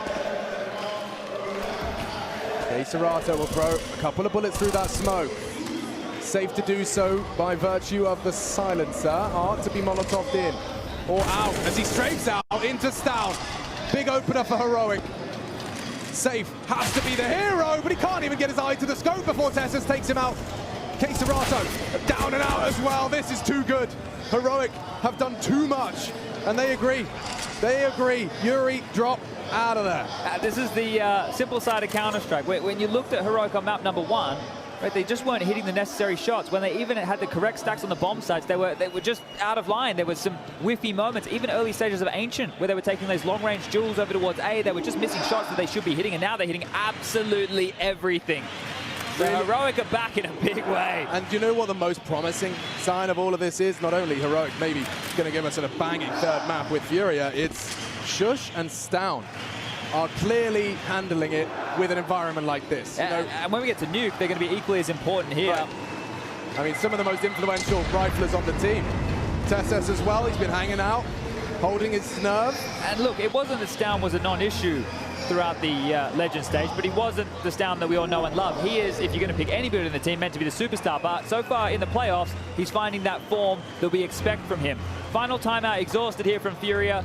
Okay, Serato will throw a couple of bullets through that smoke. Safe to do so by virtue of the silencer. Art to be Molotov'd in or out as he strafes out into Stout. Big opener for Heroic. Safe has to be the hero, but he can't even get his eye to the scope before Tessus takes him out. Serato down and out as well. This is too good. Heroic have done too much, and they agree. They agree. Yuri, drop out of there. This is the simple side of Counter-Strike. When you looked at Heroic on map number 1, right, they just weren't hitting the necessary shots. When they even had the correct stacks on the bomb sites, they were just out of line. There was some whiffy moments, even early stages of Ancient, where they were taking those long-range duels over towards A. They were just missing shots that they should be hitting, and now they're hitting absolutely everything. So Heroic are back in a big way. And do you know what the most promising sign of all of this is? Not only Heroic maybe going to give us a banging third map with Furia, it's Shush and Stown are clearly handling it with an environment like this. And when we get to Nuke, they're going to be equally as important here. Right. I mean, some of the most influential riflers on the team. Tessus as well, he's been hanging out, holding his nerve. And look, it wasn't that Stown was a non-issue throughout the Legend stage, but he wasn't the Stown that we all know and love. He is, if you're going to pick anybody in the team, meant to be the superstar, but so far in the playoffs, he's finding that form that we expect from him. Final timeout exhausted here from Furia.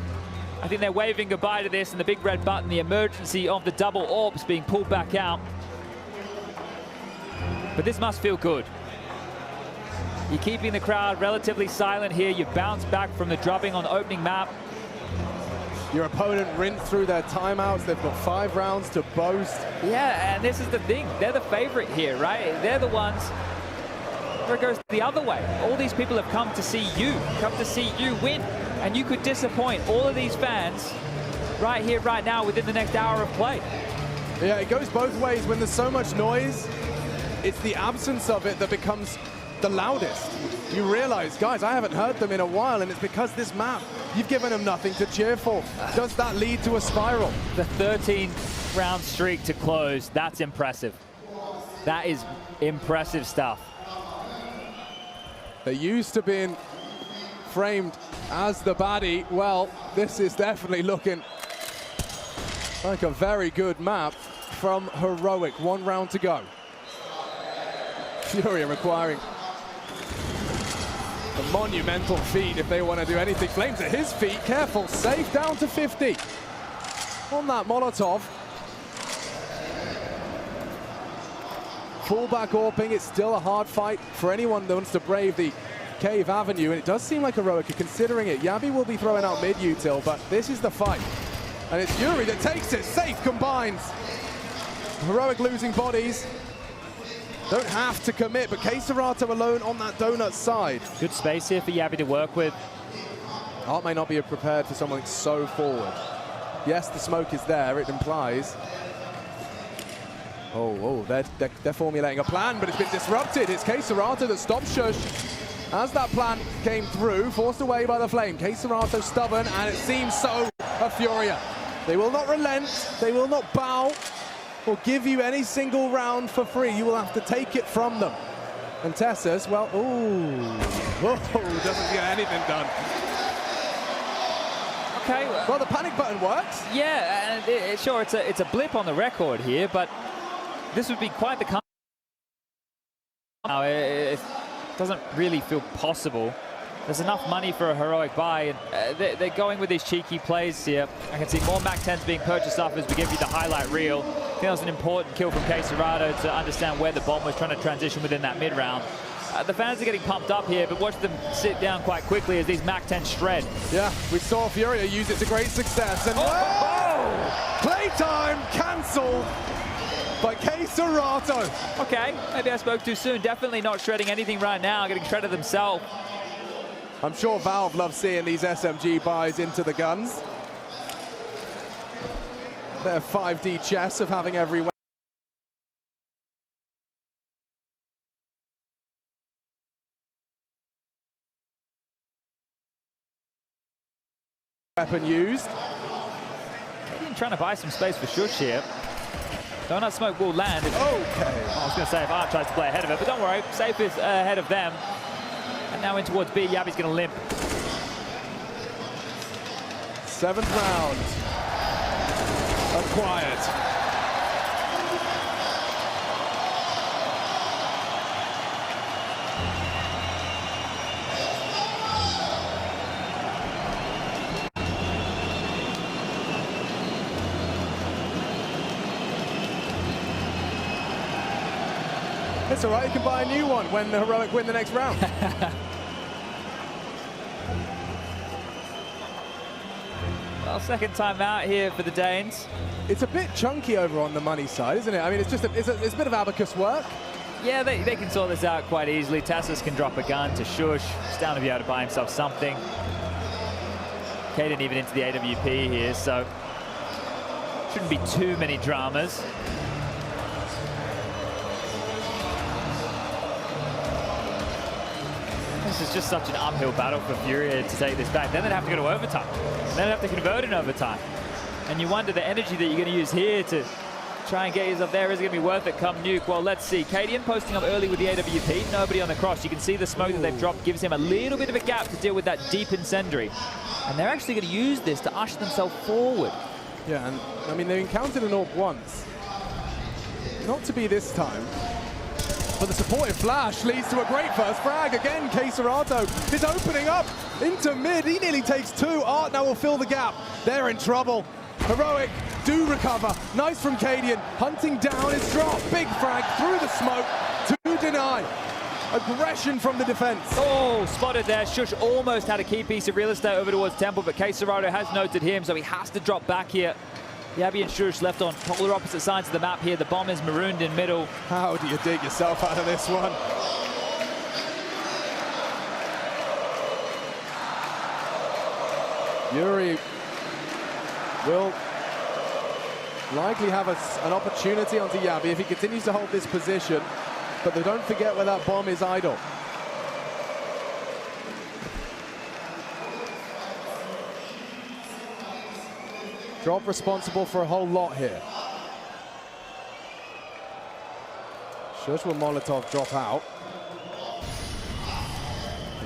I think they're waving goodbye to this, and the big red button, the emergency of the double orbs being pulled back out. But this must feel good. You're keeping the crowd relatively silent here. You bounce back from the drubbing on the opening map. Your opponent rinsed through their timeouts. They've got 5 rounds to boast. Yeah, and this is the thing. They're the favorite here, right? They're the ones where it goes the other way. All these people have come to see you win. And you could disappoint all of these fans right here, right now, within the next hour of play. Yeah, it goes both ways. When there's so much noise, it's the absence of it that becomes the loudest. You realize, guys, I haven't heard them in a while, and it's because this map, you've given them nothing to cheer for. Does that lead to a spiral? The 13-round streak to close, that's impressive. That is impressive stuff. They used to being framed as the baddie. Well, this is definitely looking like a very good map from Heroic. 1 round to go. Furia requiring a monumental feat if they want to do anything. Flames at his feet, careful, safe, down to 50 on that Molotov. Fullback AWPing, it's still a hard fight for anyone that wants to brave the Cave Avenue, and it does seem like Heroic are considering it. Yabi will be throwing out mid-util, but this is the fight. And it's Yuri that takes it. Safe combines. Heroic losing bodies. Don't have to commit, but Serato alone on that donut side. Good space here for Yabi to work with. Art may not be prepared for something so forward. Yes, the smoke is there, it implies. Oh, they're formulating a plan, but it's been disrupted. It's Serato that stops Shush. As that plan came through, forced away by the flame. Serato stubborn, and it seems so of Furia. They will not relent, they will not bow, or give you any single round for free. You will have to take it from them. And Tessus, well, doesn't get anything done. Okay. Well, the panic button works. Yeah, and sure, it's a blip on the record here, but this would be quite the comeback. Now, it doesn't really feel possible. There's enough money for a Heroic buy, and they're going with these cheeky plays here. I can see more MAC-10s being purchased up as we give you the highlight reel. I think that was an important kill from Serato to understand where the bomb was trying to transition within that mid-round. The fans are getting pumped up here, but watch them sit down quite quickly as these MAC-10 shred. Yeah, we saw Furia use it to great success. And playtime cancelled by Serato. Okay, maybe I spoke too soon. Definitely not shredding anything right now, getting shredded themselves. I'm sure Valve loves seeing these SMG buys into the guns. Their 5D chess of having every weapon used. Trying to buy some space for Shush here. Donut smoke will land. Okay. I was going to say if Art tries to play ahead of it, but don't worry, Safe is ahead of them. And now in towards B, Yabi's going to limp. 7th round. Acquired. It's all right, you can buy a new one when the Heroic win the next round. Well, second time out here for the Danes. It's a bit chunky over on the money side, isn't it? I mean, it's just it's a bit of abacus work. Yeah, they can sort this out quite easily. Tassus can drop a gun to Shush. He's down to be able to buy himself something. Caden even into the AWP here, so shouldn't be too many dramas. This is just such an uphill battle for Furia to take this back. Then they'd have to go to overtime. Then they'd have to convert in overtime. And you wonder the energy that you're going to use here to try and get yourself there. Is it going to be worth it come nuke? Well, let's see. Cadian posting up early with the AWP. Nobody on the cross. You can see the smoke that they've dropped gives him a little bit of a gap to deal with that deep incendiary. And they're actually going to use this to usher themselves forward. Yeah, and I mean, they encountered an AWP once. Not to be this time. But the supportive flash leads to a great first frag. Again, Serato is opening up into mid. He nearly takes 2. Art now will fill the gap. They're in trouble. Heroic do recover. Nice from Cadian. Hunting down his drop. Big frag through the smoke to deny. Aggression from the defense. Oh, spotted there. Shush almost had a key piece of real estate over towards Temple, but Serato has noted him, so he has to drop back here. Yabi and Shush left on polar opposite sides of the map here. The bomb is marooned in middle. How do you dig yourself out of this one? Yuri will likely have an opportunity onto Yabi if he continues to hold this position. But they don't forget where that bomb is idle. Drop responsible for a whole lot here. Shush will Molotov drop out.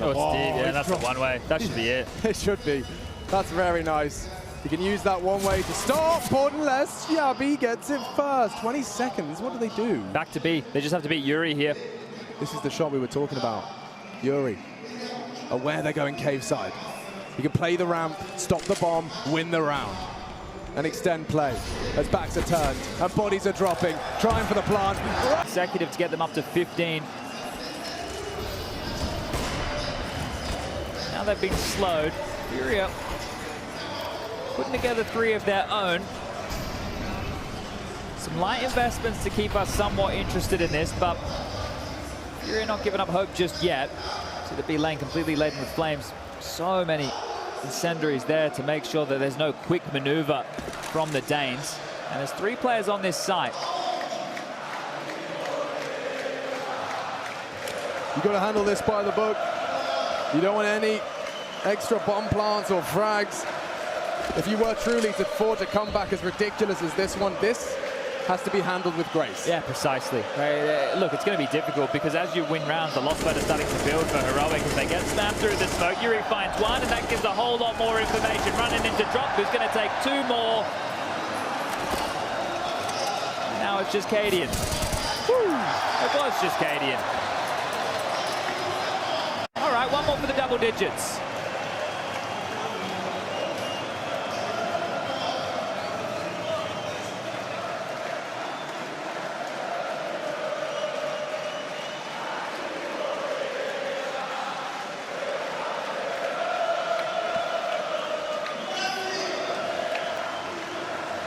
Oh, Steve, yeah, that's the one way. That should be it. It should be. That's very nice. You can use that one way to stop, unless Yabi gets it first. 20 seconds, what do they do? Back to B. They just have to beat Yuri here. This is the shot we were talking about. Yuri, aware they're going cave side. You can play the ramp, stop the bomb, win the round. And extend play as backs are turned and bodies are dropping, trying for the plant. Consecutive to get them up to 15. Now they've been slowed. Furia putting together 3 of their own. Some light investments to keep us somewhat interested in this, but Furia not giving up hope just yet. See the B lane completely laden with flames. So many incendiaries there to make sure that there's no quick maneuver from the Danes. And there's 3 players on this site. You've got to handle this by the book. You don't want any extra bomb plants or frags. If you were truly to forge a comeback as ridiculous as this one, this has to be handled with grace. Yeah, precisely. Look, it's going to be difficult because as you win rounds, the loss spread is starting to build for Heroic as they get slammed through the smoke. Yuri finds one, and that gives a whole lot more information. Running into Drop, who's going to take 2 more. And now it's just Cadian. It was just Cadian. All right, 1 more for the double digits.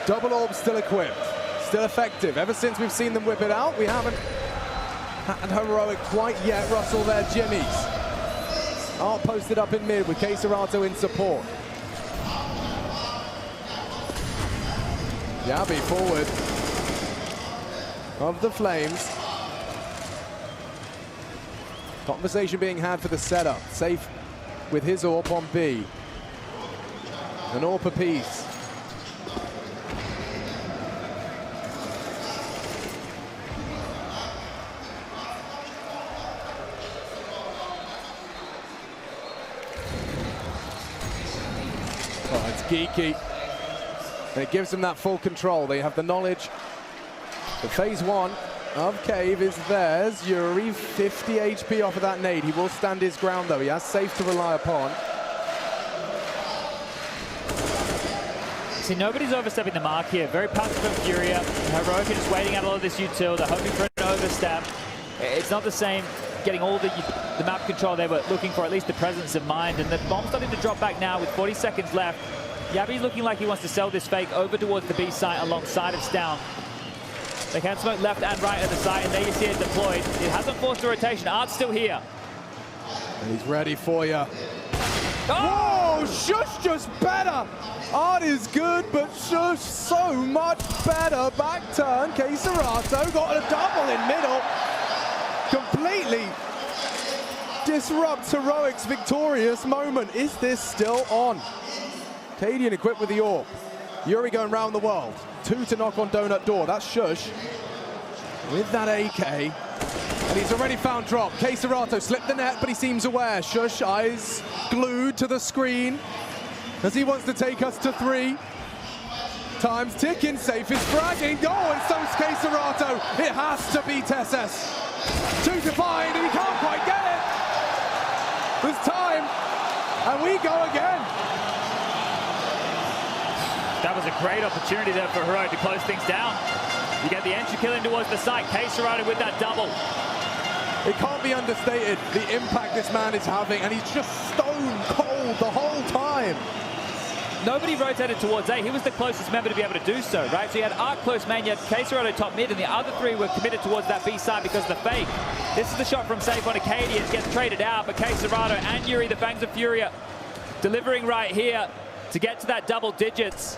Double orb still equipped, still effective. Ever since we've seen them whip it out, we haven't had Heroic quite yet rustle their jimmies. Art posted up in mid with Keserato in support. Yabi forward of the Flames. Conversation being had for the setup. Safe with his AWP on B. An AWP apiece. Oh, it's geeky. And it gives them that full control. They have the knowledge. The phase one of Cave is theirs. Yuri, 50 HP off of that nade. He will stand his ground, though. He has Safe to rely upon. See, nobody's overstepping the mark here. Very passive from Furia. Heroic are just waiting out all of this util. They're hoping for an overstep. It's not the same getting all the map control they were looking for, at least the presence of mind. And the bomb's starting to drop back now with 40 seconds left. Yabi's looking like he wants to sell this fake over towards the B site alongside of Stown. They can smoke left and right at the site, and there you see it deployed. It hasn't forced a rotation. Art's still here. And he's ready for you. Oh! Whoa! Shush just better! Art is good, but Shush so much better. Back turn, Keserato got a double in middle. Completely disrupts Heroic's victorious moment. Is this still on? Cadian equipped with the AWP. Yuri going round the world. 2 to knock on Donut Door. That's Shush with that AK. And he's already found drop. Keserato slipped the net, but he seems aware. Shush, eyes glued to the screen as he wants to take us to 3. Time's ticking. Safe is fragging. Oh, and so's Keserato. It has to be Tesses. 2 to find, and he can't quite get it. There's time, and we go again. That was a great opportunity there for Heroic to close things down. You get the entry kill in towards the site. Keserato with that double. It can't be understated, the impact this man is having, and he's just stone cold the whole time. Nobody rotated towards A. He was the closest member to be able to do so, right? So you had Art close main, you had Keserato top mid, and the other 3 were committed towards that B side because of the fake. This is the shot from Safe on Acadian. Gets traded out, but Keserato and Yuri, the Fangs of Furia, delivering right here to get to that double digits.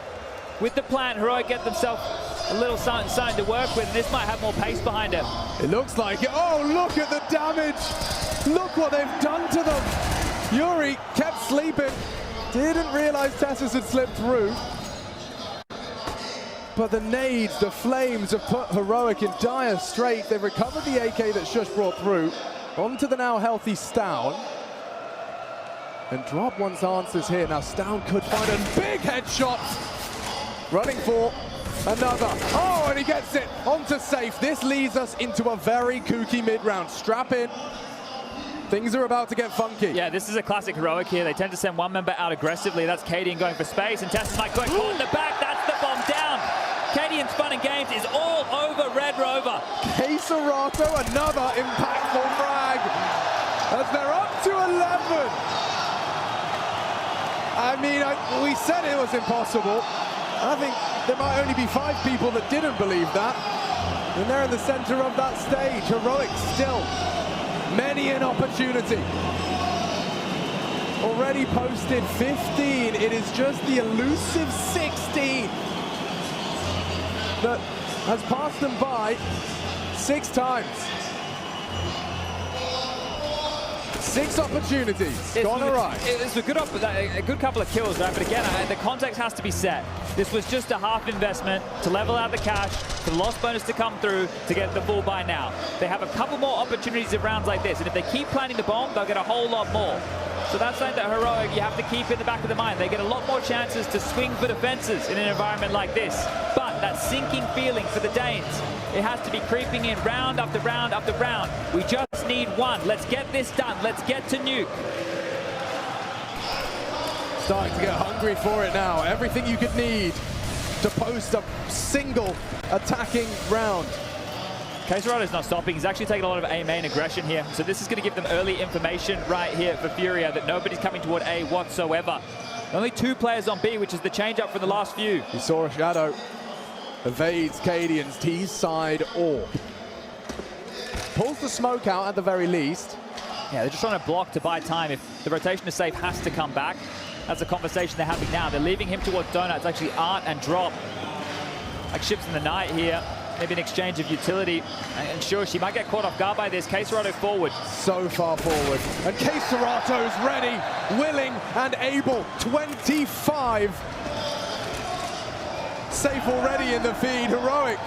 With the plan, Heroic get themselves a little something to work with, and this might have more pace behind it. It looks like it. Oh, look at the damage. Look what they've done to them. Yuri kept sleeping. Didn't realize Tessus had slipped through. But the nades, the flames have put Heroic in dire straits. They've recovered the AK that Shush brought through. Onto the now healthy Stown. And Drop wants answers here. Now Stown could find a big headshot. Running for another. Oh, and he gets it onto Safe. This leads us into a very kooky mid-round. Strap in. Things are about to get funky. Yeah, this is a classic Heroic here. They tend to send one member out aggressively. That's Cadian going for space, and Tessus might get caught in the back. That's the bomb down. Cadian's fun and games is all over Red Rover. Keserato, another impactful frag. As they're up to 11. I mean, we said it was impossible. I think there might only be 5 people that didn't believe that. And they're in the center of that stage. Heroic still. Many an opportunity. Already posted 15. It is just the elusive 16 that has passed them by 6 times. 6 opportunities. Gone awry. It's a good couple of kills, right? But again, the context has to be set. This was just a half investment to level out the cash, for the loss bonus to come through to get the full buy now. They have a couple more opportunities of rounds like this, and if they keep planting the bomb, they'll get a whole lot more. So that's something that Heroic you have to keep in the back of the mind. They get a lot more chances to swing for the fences in an environment like this. But that sinking feeling for the Danes, it has to be creeping in round after round after round. We just need one. Let's get this done. Let's get to nuke. Starting to get hungry for it now. Everything you could need to post a single attacking round. Keserato's not stopping. He's actually taking a lot of A main aggression here. So this is going to give them early information right here for Furia that nobody's coming toward A whatsoever. Only 2 players on B, which is the change-up from the last few. He saw a shadow. Evades Cadian's T-side AWP. Pulls the smoke out at the very least. Yeah, they're just trying to block to buy time. If the rotation is safe, has to come back. That's a conversation they're having now. They're leaving him towards Donut. It's actually Art and Drop. Like ships in the night here. Maybe an exchange of utility. And sure, she might get caught off guard by this. K-Serato forward. So far forward. And K-Serato is ready, willing and able. 25. Safe already in the feed. Heroic.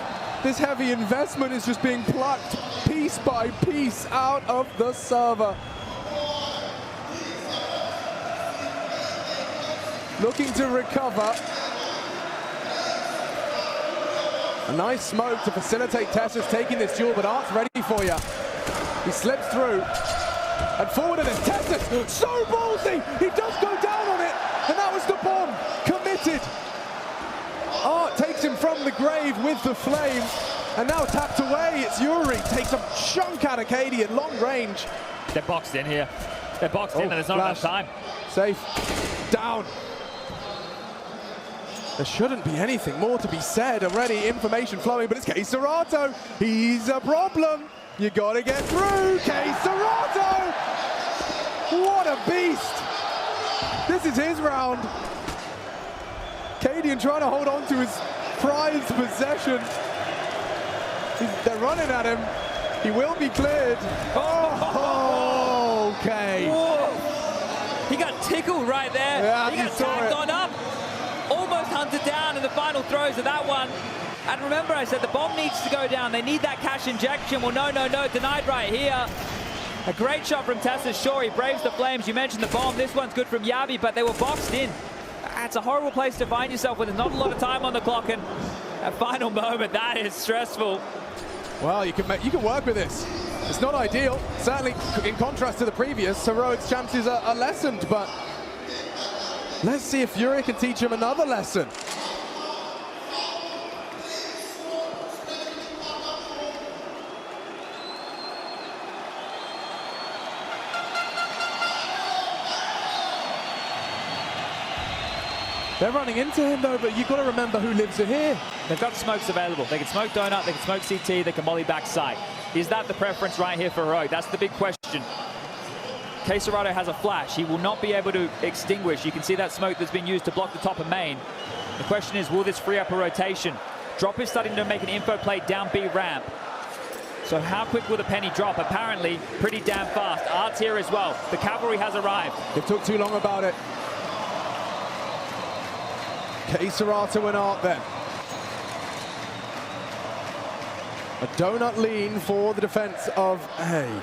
This heavy investment is just being plucked piece by piece out of the server. Looking to recover. A nice smoke to facilitate Tessa's taking this duel, but Art's ready for you. He slips through. And forward it is Tessa's. So ballsy! He does go down on it. And that was the bomb. Committed. Art takes him from the grave with the flame. And now tapped away. It's Yuri. Takes a chunk out of Katie at long range. They're boxed in here. They're boxed in and there's not enough time. Safe. Down. There shouldn't be anything more to be said. Already information flowing, but it's K-Serato. He's a problem. You gotta get through. K-Serato! What a beast! This is his round. Cadian trying to hold on to his prized possession. They're running at him. He will be cleared. Oh, okay. Whoa. He got tickled right there. Yeah, he got tagged on up. Almost hunted down in the final throws of that one. And remember, I said the bomb needs to go down. They need that cash injection. Well, no, denied right here. A great shot from Tessa. Sure, he braves the flames. You mentioned the bomb. This one's good from Yabi, but they were boxed in. It's a horrible place to find yourself when there's not a lot of time on the clock, and a final moment, that is stressful. Well, you can work with this. It's not ideal. Certainly, in contrast to the previous, Heroic's chances are lessened, but let's see if Furia can teach him another lesson. They're running into him though, but you've got to remember who lives here. They've got smokes available. They can smoke Donut, they can smoke CT, they can molly backside. Is that the preference right here for Heroic? That's the big question. K-Serato has a flash. He will not be able to extinguish. You can see that smoke that's been used to block the top of main. The question is, will this free up a rotation? Drop is starting to make an info play down B ramp. So how quick will the penny drop? Apparently, pretty damn fast. Art's here as well. The cavalry has arrived. They took too long about it. K-Serato and Art then. A donut lean for the defense of A.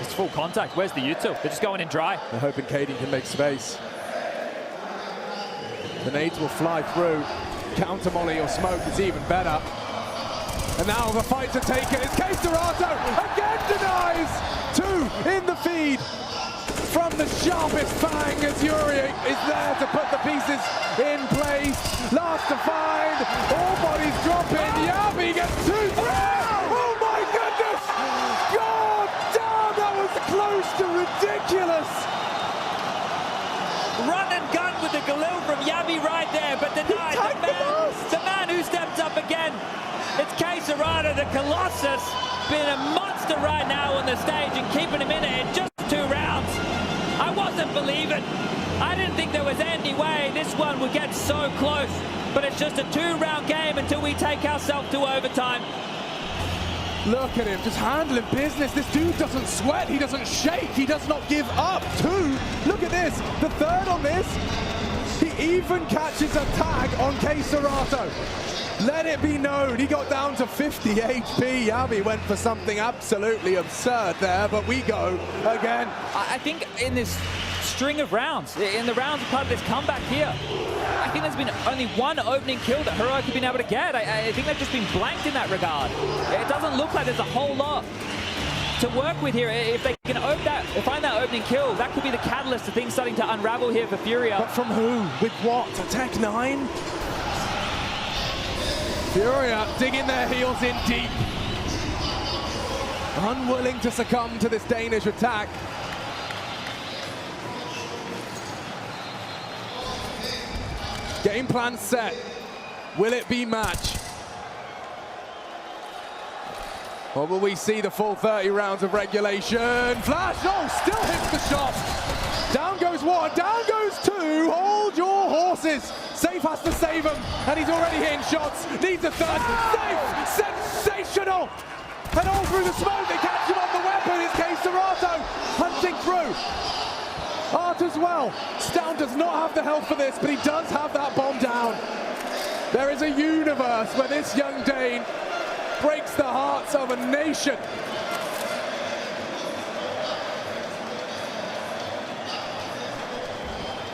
It's full contact. Where's the util? They're just going in dry. They're hoping Katie can make space. The nades will fly through. Counter molly or smoke is even better. And now the fight to take it is K-Serato. Again denies. 2 in the feed. From the sharpest fang as Yuri is there to put the pieces in place. Last to find. All bodies dropping. Yabi gets 2. Oh my goodness! God damn, that was close to ridiculous. Run and gun with the Galil from Yabi right there, but denied. The man who stepped up again. It's K-Serato, the Colossus. Been a monster right now on the stage and keeping him in it in just 2 rounds. I wasn't believing. I didn't think there was any way this one would get so close. But it's just a 2-round game until we take ourselves to overtime. Look at him, just handling business. This dude doesn't sweat, he doesn't shake, he does not give up. 2, look at this, the 3rd on this. He even catches a tag on K-Serato. Let it be known, he got down to 50 HP. Yabi went for something absolutely absurd there, but we go again. I think in this string of rounds, in the rounds part of this comeback here, I think there's been only 1 opening kill that Heroic have been able to get. I think they've just been blanked in that regard. It doesn't look like there's a whole lot to work with here. If they can find that opening kill, that could be the catalyst to things starting to unravel here for Furia. But from who? With what? A Tech 9? Furia digging their heels in deep. Unwilling to succumb to this Danish attack. Game plan set. Will it be match? Or will we see the full 30 rounds of regulation? Flash, oh, still hits the shot. Down goes one, down goes two. Hold your horses. Safe has to save him, and he's already hitting shots. Needs a third. Safe, sensational. And all through the smoke, they catch him on the weapon. It's K-Serato hunting through. Art as well. Stown does not have the health for this, but he does have that bomb down. There is a universe where this young Dane breaks the hearts of a nation.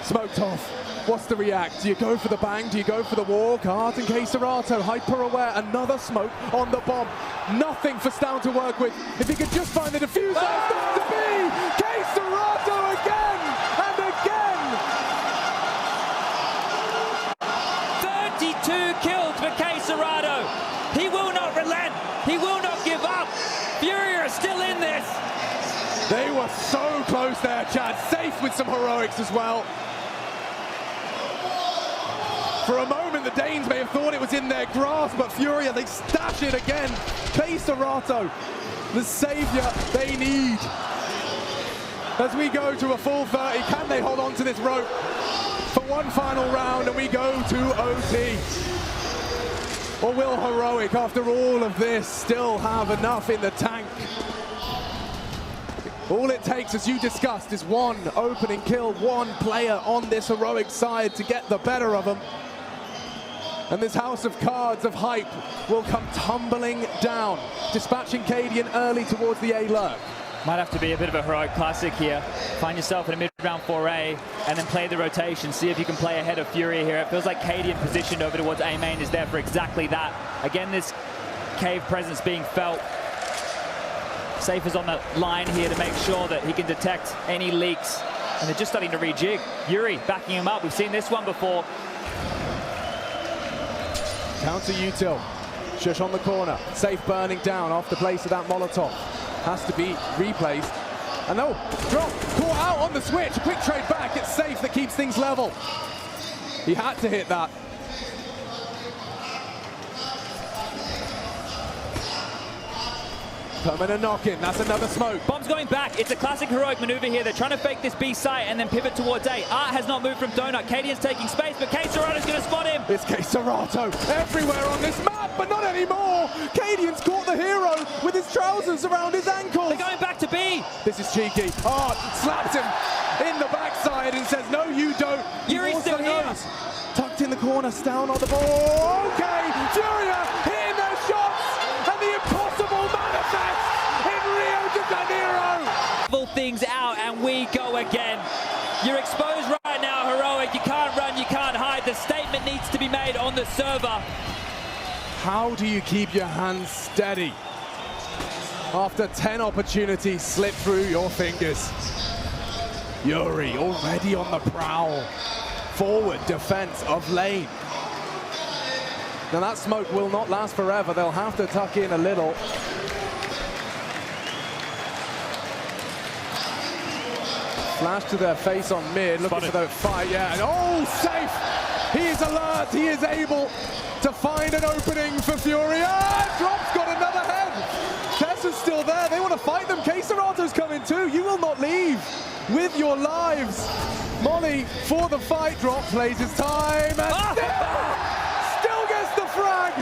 Smoked off. What's the react? Do you go for the bang? Do you go for the walk? Art and K-Serato hyper aware. Another smoke on the bomb. Nothing for Stown to work with. If he could just find the diffuser, it's got to be K-Serato again and again. 32 kills for K-Serato. He will not relent. He will not give up. Fury are still in this. They were so close there, Chad. Safe with some heroics as well. For a moment, the Danes may have thought it was in their grasp, but Furia, they stash it again. K-Serato, the savior they need. As we go to a full 30, can they hold on to this rope for one final round and we go to OT? Or will Heroic, after all of this, still have enough in the tank? All it takes, as you discussed, is one opening kill, one player on this Heroic side to get the better of them. And this house of cards of hype will come tumbling down, dispatching Cadian early towards the A lurk. Might have to be a bit of a heroic classic here. Find yourself in a mid-round 4A and then play the rotation. See if you can play ahead of Fury here. It feels like Cadian positioned over towards A main is there for exactly that. Again, this cave presence being felt. Safe is on the line here to make sure that he can detect any leaks. And they're just starting to rejig. Yuri backing him up. We've seen this one before. Counter util. Shush on the corner. Safe burning down off the place of that Molotov. Has to be replaced. And no, drop. Caught out on the switch. A quick trade back. It's Safe that keeps things level. He had to hit that. Permanent knock-in, that's another smoke. Bomb's going back. It's a classic heroic maneuver here. They're trying to fake this B site and then pivot towards A. Art has not moved from Donut. Cadian's taking space, but K-Serato's going to spot him. It's K-Serato everywhere on this map, but not anymore. Cadian's caught the hero with his trousers around his ankles. They're going back to B. This is cheeky. Art slaps him in the backside and says, no, you don't. Yuri's still here. Tucked in the corner, Stown on the ball. Okay, Furia hitting their shots, and the impossible manifests in Rio de Janeiro. Full things out, and we go again. You're exposed right now, Heroic. You can't run, you can't hide. The statement needs to be made on the server. How do you keep your hands steady after 10 opportunities slip through your fingers? Yuri already on the prowl. Forward defense of lane. Now that smoke will not last forever. They'll have to tuck in a little. Flash to their face on mid, looking for the fight, yeah, and oh, Safe! He is alert, he is able to find an opening for Furia. Drop's got another head. Tessa's still there, they want to fight them. K-Serato's coming too, you will not leave with your lives. Molly for the fight, Drop plays his time, and still gets the frag.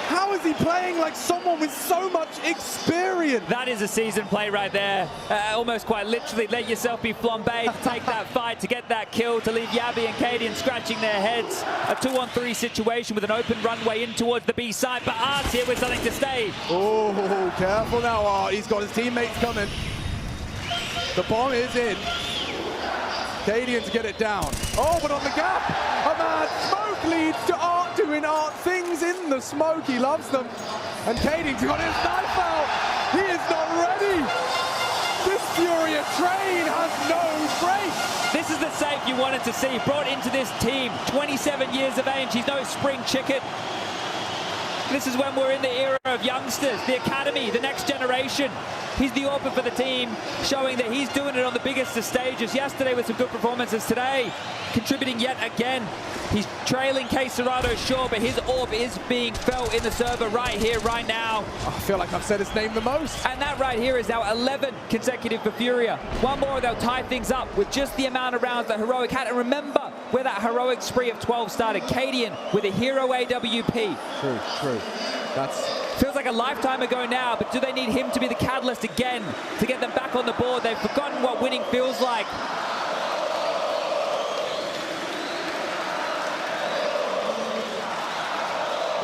How is he playing like someone with so much experience? That is a seasoned play right there. Almost quite literally, let yourself be flambéed, take that fight to get that kill, to leave Yabi and Cadian scratching their heads. A 2-on-3 situation with an open runway in towards the B side, but Art's here with something to stay. Oh, careful now, Art. He's got his teammates coming. The bomb is in. Cadian to get it down. Oh, but on the gap, a mad smoke leads to Art doing Art things in the smoke. He loves them. And Cadian's got his knife out. He is not ready. This Furia train has no brakes. This is the Safe you wanted to see. Brought into this team, 27 years of age. He's no spring chicken. This is when we're in the era of youngsters, the academy, the next generation. He's the AWPer for the team, showing that he's doing it on the biggest of stages. Yesterday with some good performances, today contributing yet again. He's trailing Caserado, sure, but his AWP is being felt in the server right here, right now. I feel like I've said his name the most. And that right here is now 11 consecutive for Furia. One more, they'll tie things up with just the amount of rounds that Heroic had. And remember where that heroic spree of 12 started. Cadian with a hero AWP. True. Feels like a lifetime ago now, but do they need him to be the catalyst again to get them back on the board? They've forgotten what winning feels like.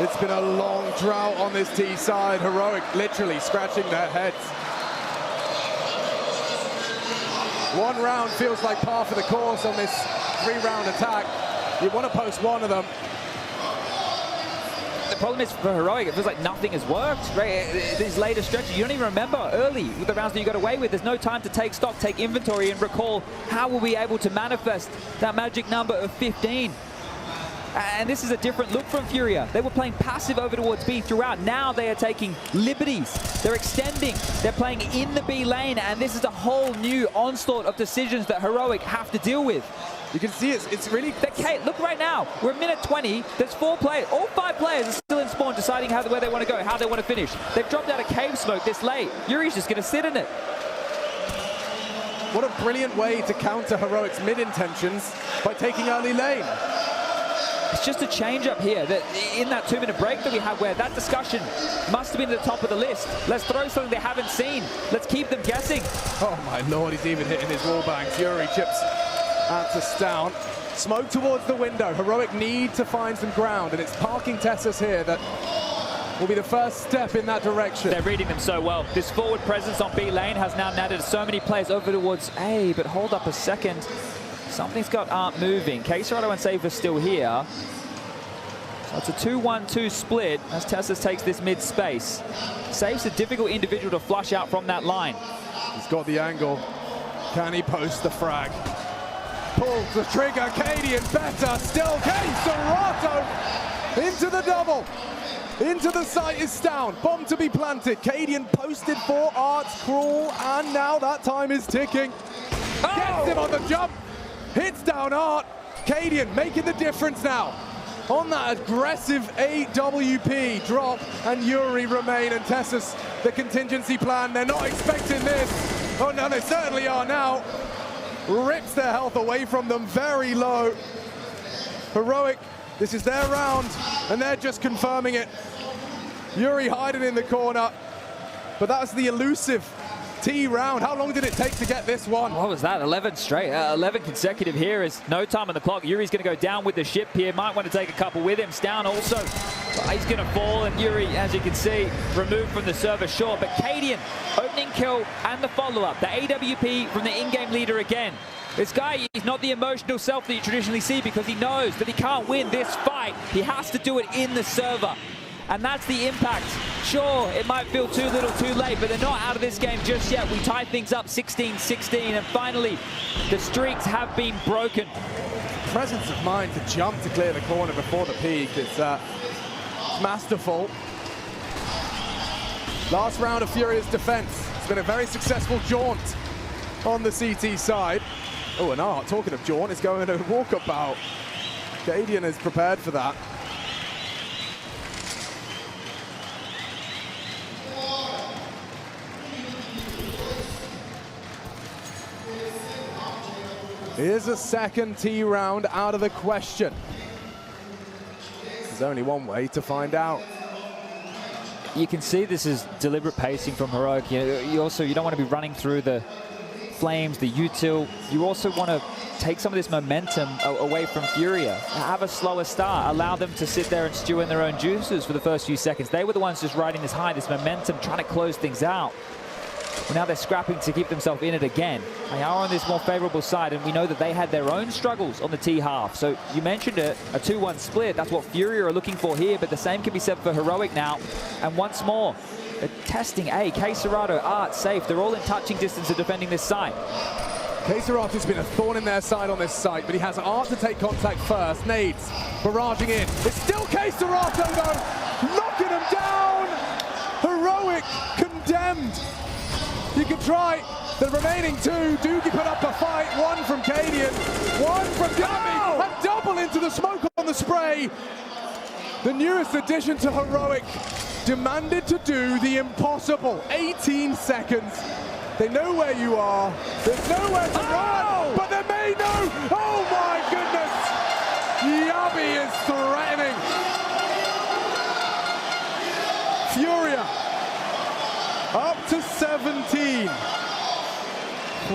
It's been a long drought on this T side. Heroic literally scratching their heads. One round feels like par for the course on this 3-round attack. You want to post one of them. The problem is for Heroic, it feels like nothing has worked, right? These later stretches, you don't even remember early with the rounds that you got away with. There's no time to take stock, take inventory, and recall how we'll be able to manifest that magic number of 15. And this is a different look from Furia. They were playing passive over towards B throughout. Now they are taking liberties. They're extending. They're playing in the B lane. And this is a whole new onslaught of decisions that Heroic have to deal with. You can see it's really... Look right now. We're at minute 20. There's 4 players. All 5 players are still in spawn deciding where they want to go, how they want to finish. They've dropped out of cave smoke this late. Yuri's just going to sit in it. What a brilliant way to counter Heroic's mid-intentions by taking early lane. It's just a change up here that in that 2-minute break that we had where that discussion must have been at the top of the list. Let's throw something they haven't seen. Let's keep them guessing. Oh my lord, he's even hitting his wall bang. Fury chips out to Stown. Smoke towards the window. Heroic need to find some ground, and it's parking Tessus here that will be the first step in that direction. They're reading them so well. This forward presence on B lane has now netted so many players over towards A, but hold up a second. Something's got Art moving. Caserado and Safe are still here. So it's a 2-1-2 split as Tessus takes this mid space. Safe's a difficult individual to flush out from that line. He's got the angle. Can he post the frag? Pulls the trigger. Cadian better. Still Caserado into the double. Into the site is Stown. Bomb to be planted. Cadian posted for Art's crawl, and now that time is ticking. Gets him on the jump. Hits down Art. Cadian making the difference now on that aggressive AWP drop, and Yuri remain, and Tessus, the contingency plan. They're not expecting this. Oh no, they certainly are now. Rips their health away from them very low. Heroic, this is their round, and they're just confirming it. Yuri hiding in the corner, but that's the elusive T round. How long did it take to get this one? What was that? 11 straight. 11 consecutive here is no time on the clock. Yuri's going to go down with the ship here. Might want to take a couple with him. Stown also, he's going to fall. And Yuri, as you can see, removed from the server short. But Cadian, opening kill and the follow-up. The AWP from the in-game leader again. This guy is not the emotional self that you traditionally see because he knows that he can't win this fight. He has to do it in the server. And that's the impact. Sure, it might feel too little too late, but they're not out of this game just yet. We tie things up 16-16, and finally, the streaks have been broken. Presence of mind to jump to clear the corner before the peak. It's masterful. Last round of Furia's defense. It's been a very successful jaunt on the CT side. Oh, and Art, talking of jaunt, is going to walkabout. Cadian is prepared for that. Here's a second T round out of the question. There's only one way to find out. You can see this is deliberate pacing from Heroic. You don't want to be running through the flames, the util. You also want to take some of this momentum away from Furia. Have a slower start. Allow them to sit there and stew in their own juices for the first few seconds. They were the ones just riding this high, this momentum, trying to close things out. Well, now they're scrapping to keep themselves in it again. They are on this more favorable side, and we know that they had their own struggles on the T half. So you mentioned it, a 2-1 split. That's what Furia are looking for here, but the same can be said for Heroic now. And once more, they're testing A. Caserado, Art, Safe. They're all in touching distance of defending this site. K-Serato's been a thorn in their side on this site, but he has Art to take contact first. Nades barraging in. It's still K-Serato though, knocking him down. Heroic condemned. You can try the remaining two. Doogie put up a fight. One from Cadian, one from Gabby, and double into the smoke on the spray. The newest addition to Heroic demanded to do the impossible. 18 seconds. They know where you are. There's nowhere to run, but they may know. Oh my goodness! Yabi is threatening. Furia up to 17.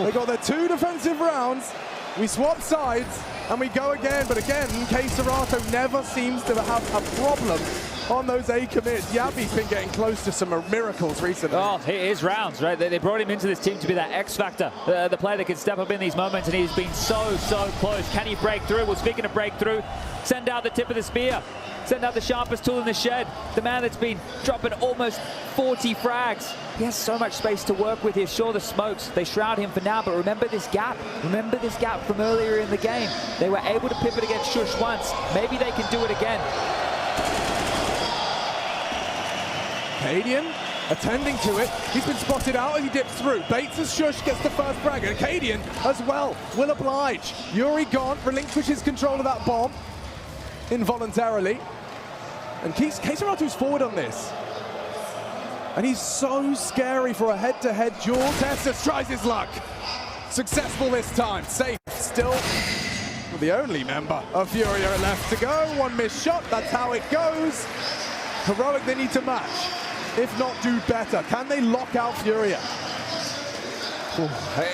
They got their 2 defensive rounds. We swap sides and we go again, but again, K-Serato never seems to have a problem on those A commits. Yabi's been getting close to some miracles recently. Oh, his rounds, right? They brought him into this team to be that X factor, the player that can step up in these moments, and he's been so close. Can he break through? Well, speaking of breakthrough, send out the tip of the spear. Send out the sharpest tool in the shed. The man that's been dropping almost 40 frags. He has so much space to work with here. Sure, the smokes, they shroud him for now, but remember this gap. Remember this gap from earlier in the game. They were able to pivot against Shush once. Maybe they can do it again. Cadian attending to it. He's been spotted out as he dips through. Bates as Shush gets the first frag, and Cadian as well will oblige. Yuri gone, relinquishes control of that bomb involuntarily. And K-Serato's forward on this. And he's so scary for a head-to-head duel. Tessus tries his luck. Successful this time. Safe still the only member of Furia left to go. One missed shot, that's how it goes. Heroic, they need to match, if not do better. Can they lock out Furia?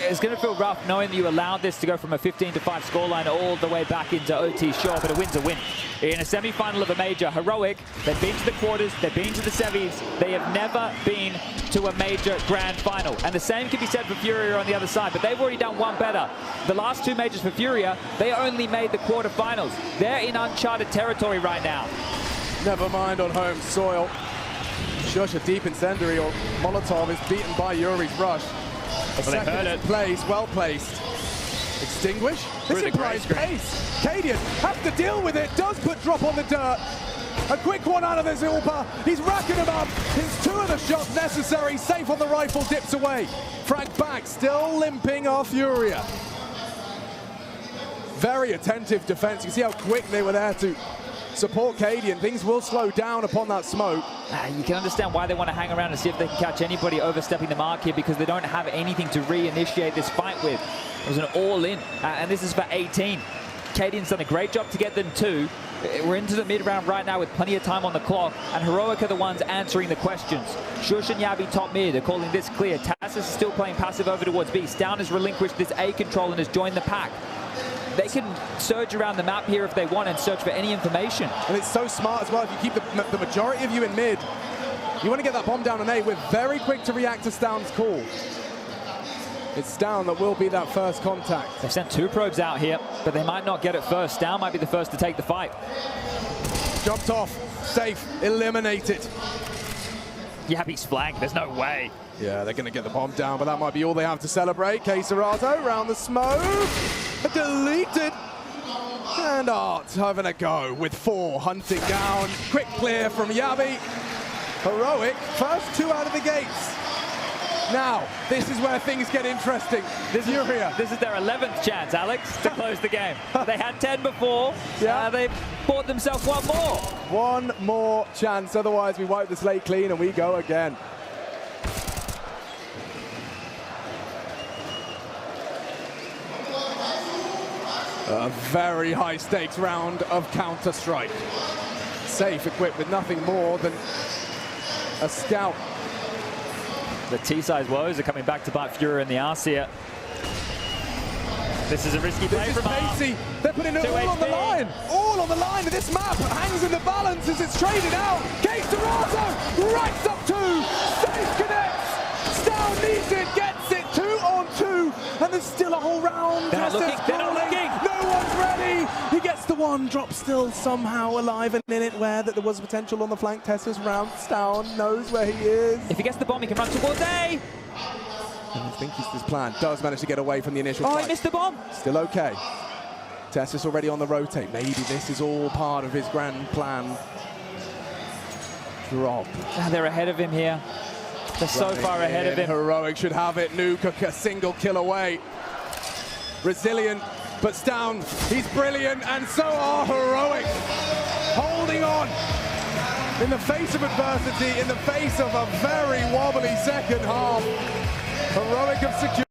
It's going to feel rough knowing that you allowed this to go from a 15-5 scoreline all the way back into OT, sure, but a win's a win. In a semi-final of a major, Heroic, they've been to the quarters, they've been to the semis, they have never been to a major grand final. And the same can be said for Furia on the other side, but they've already done one better. The last 2 majors for Furia, they only made the quarterfinals. They're in uncharted territory right now. Never mind on home soil. Shush, a deep incendiary or Molotov is beaten by Yuri's rush. A second is placed, well placed. Extinguish? This implies pace. Cadian has to deal with it, does put drop on the dirt. A quick one out of the Zilpa. He's racking him up. His 2 of the shots necessary. Safe on the rifle, dips away. Frag back, still limping off Furia. Very attentive defense. You see how quick they were there to support Cadian. Things will slow down upon that smoke. You can understand why they want to hang around and see if they can catch anybody overstepping the mark here, because they don't have anything to reinitiate this fight with. It was an all-in, and this is for 18. Cadian's done a great job to get them 2. We're into the mid-round right now with plenty of time on the clock, and Heroic are the ones answering the questions. Shush and Yabi top mid are calling this clear. Tassus is still playing passive over towards B. Stown has relinquished this A control and has joined the pack. They can surge around the map here if they want and search for any information. And it's so smart as well. If you keep the majority of you in mid, you want to get that bomb down on A. We're very quick to react to Stown's call. It's Stown that will be that first contact. They've sent 2 probes out here, but they might not get it first. Stown might be the first to take the fight. Jumped off, safe, eliminated. Yabi's flanked, there's no way. Yeah, they're going to get the bomb down, but that might be all they have to celebrate. K-Serato round the smoke. Deleted. And Art having a go with 4, hunting down. Quick clear from Yabi. Heroic, first 2 out of the gates. Now, this is where things get interesting. This is their 11th chance, Alex, to close the game. They had 10 before. Yeah. They bought themselves 1 more. 1 more chance, otherwise we wipe the slate clean and we go again. A very high stakes round of Counter-Strike. Safe, equipped with nothing more than a scout. The T-size woes are coming back to bite Furia in the arse here. This is a risky play from Pacey. They're putting it all on the line. All on the line. This map hangs in the balance as it's traded out. K-Serato right up 2. Safe connects. Stown needs it, gets it. 2 on 2. And there's still a whole round. They're not looking. No one's ready. He gets the 1. Drop still somehow alive and in it, where that there was potential on the flank. Tessus round. Stown knows where he is. If he gets the bomb, he can run towards A. And I think his plan does manage to get away from the initial Oh, fight. he missed the bomb. Still okay. Tessus already on the rotate. Maybe this is all part of his grand plan. Drop. They're ahead of him here. They're so far ahead of him. Heroic should have it. Nuke a single kill away. Resilient, but down. He's brilliant, and so are Heroic. Holding on in the face of adversity, in the face of a very wobbly second half. Heroic have secured.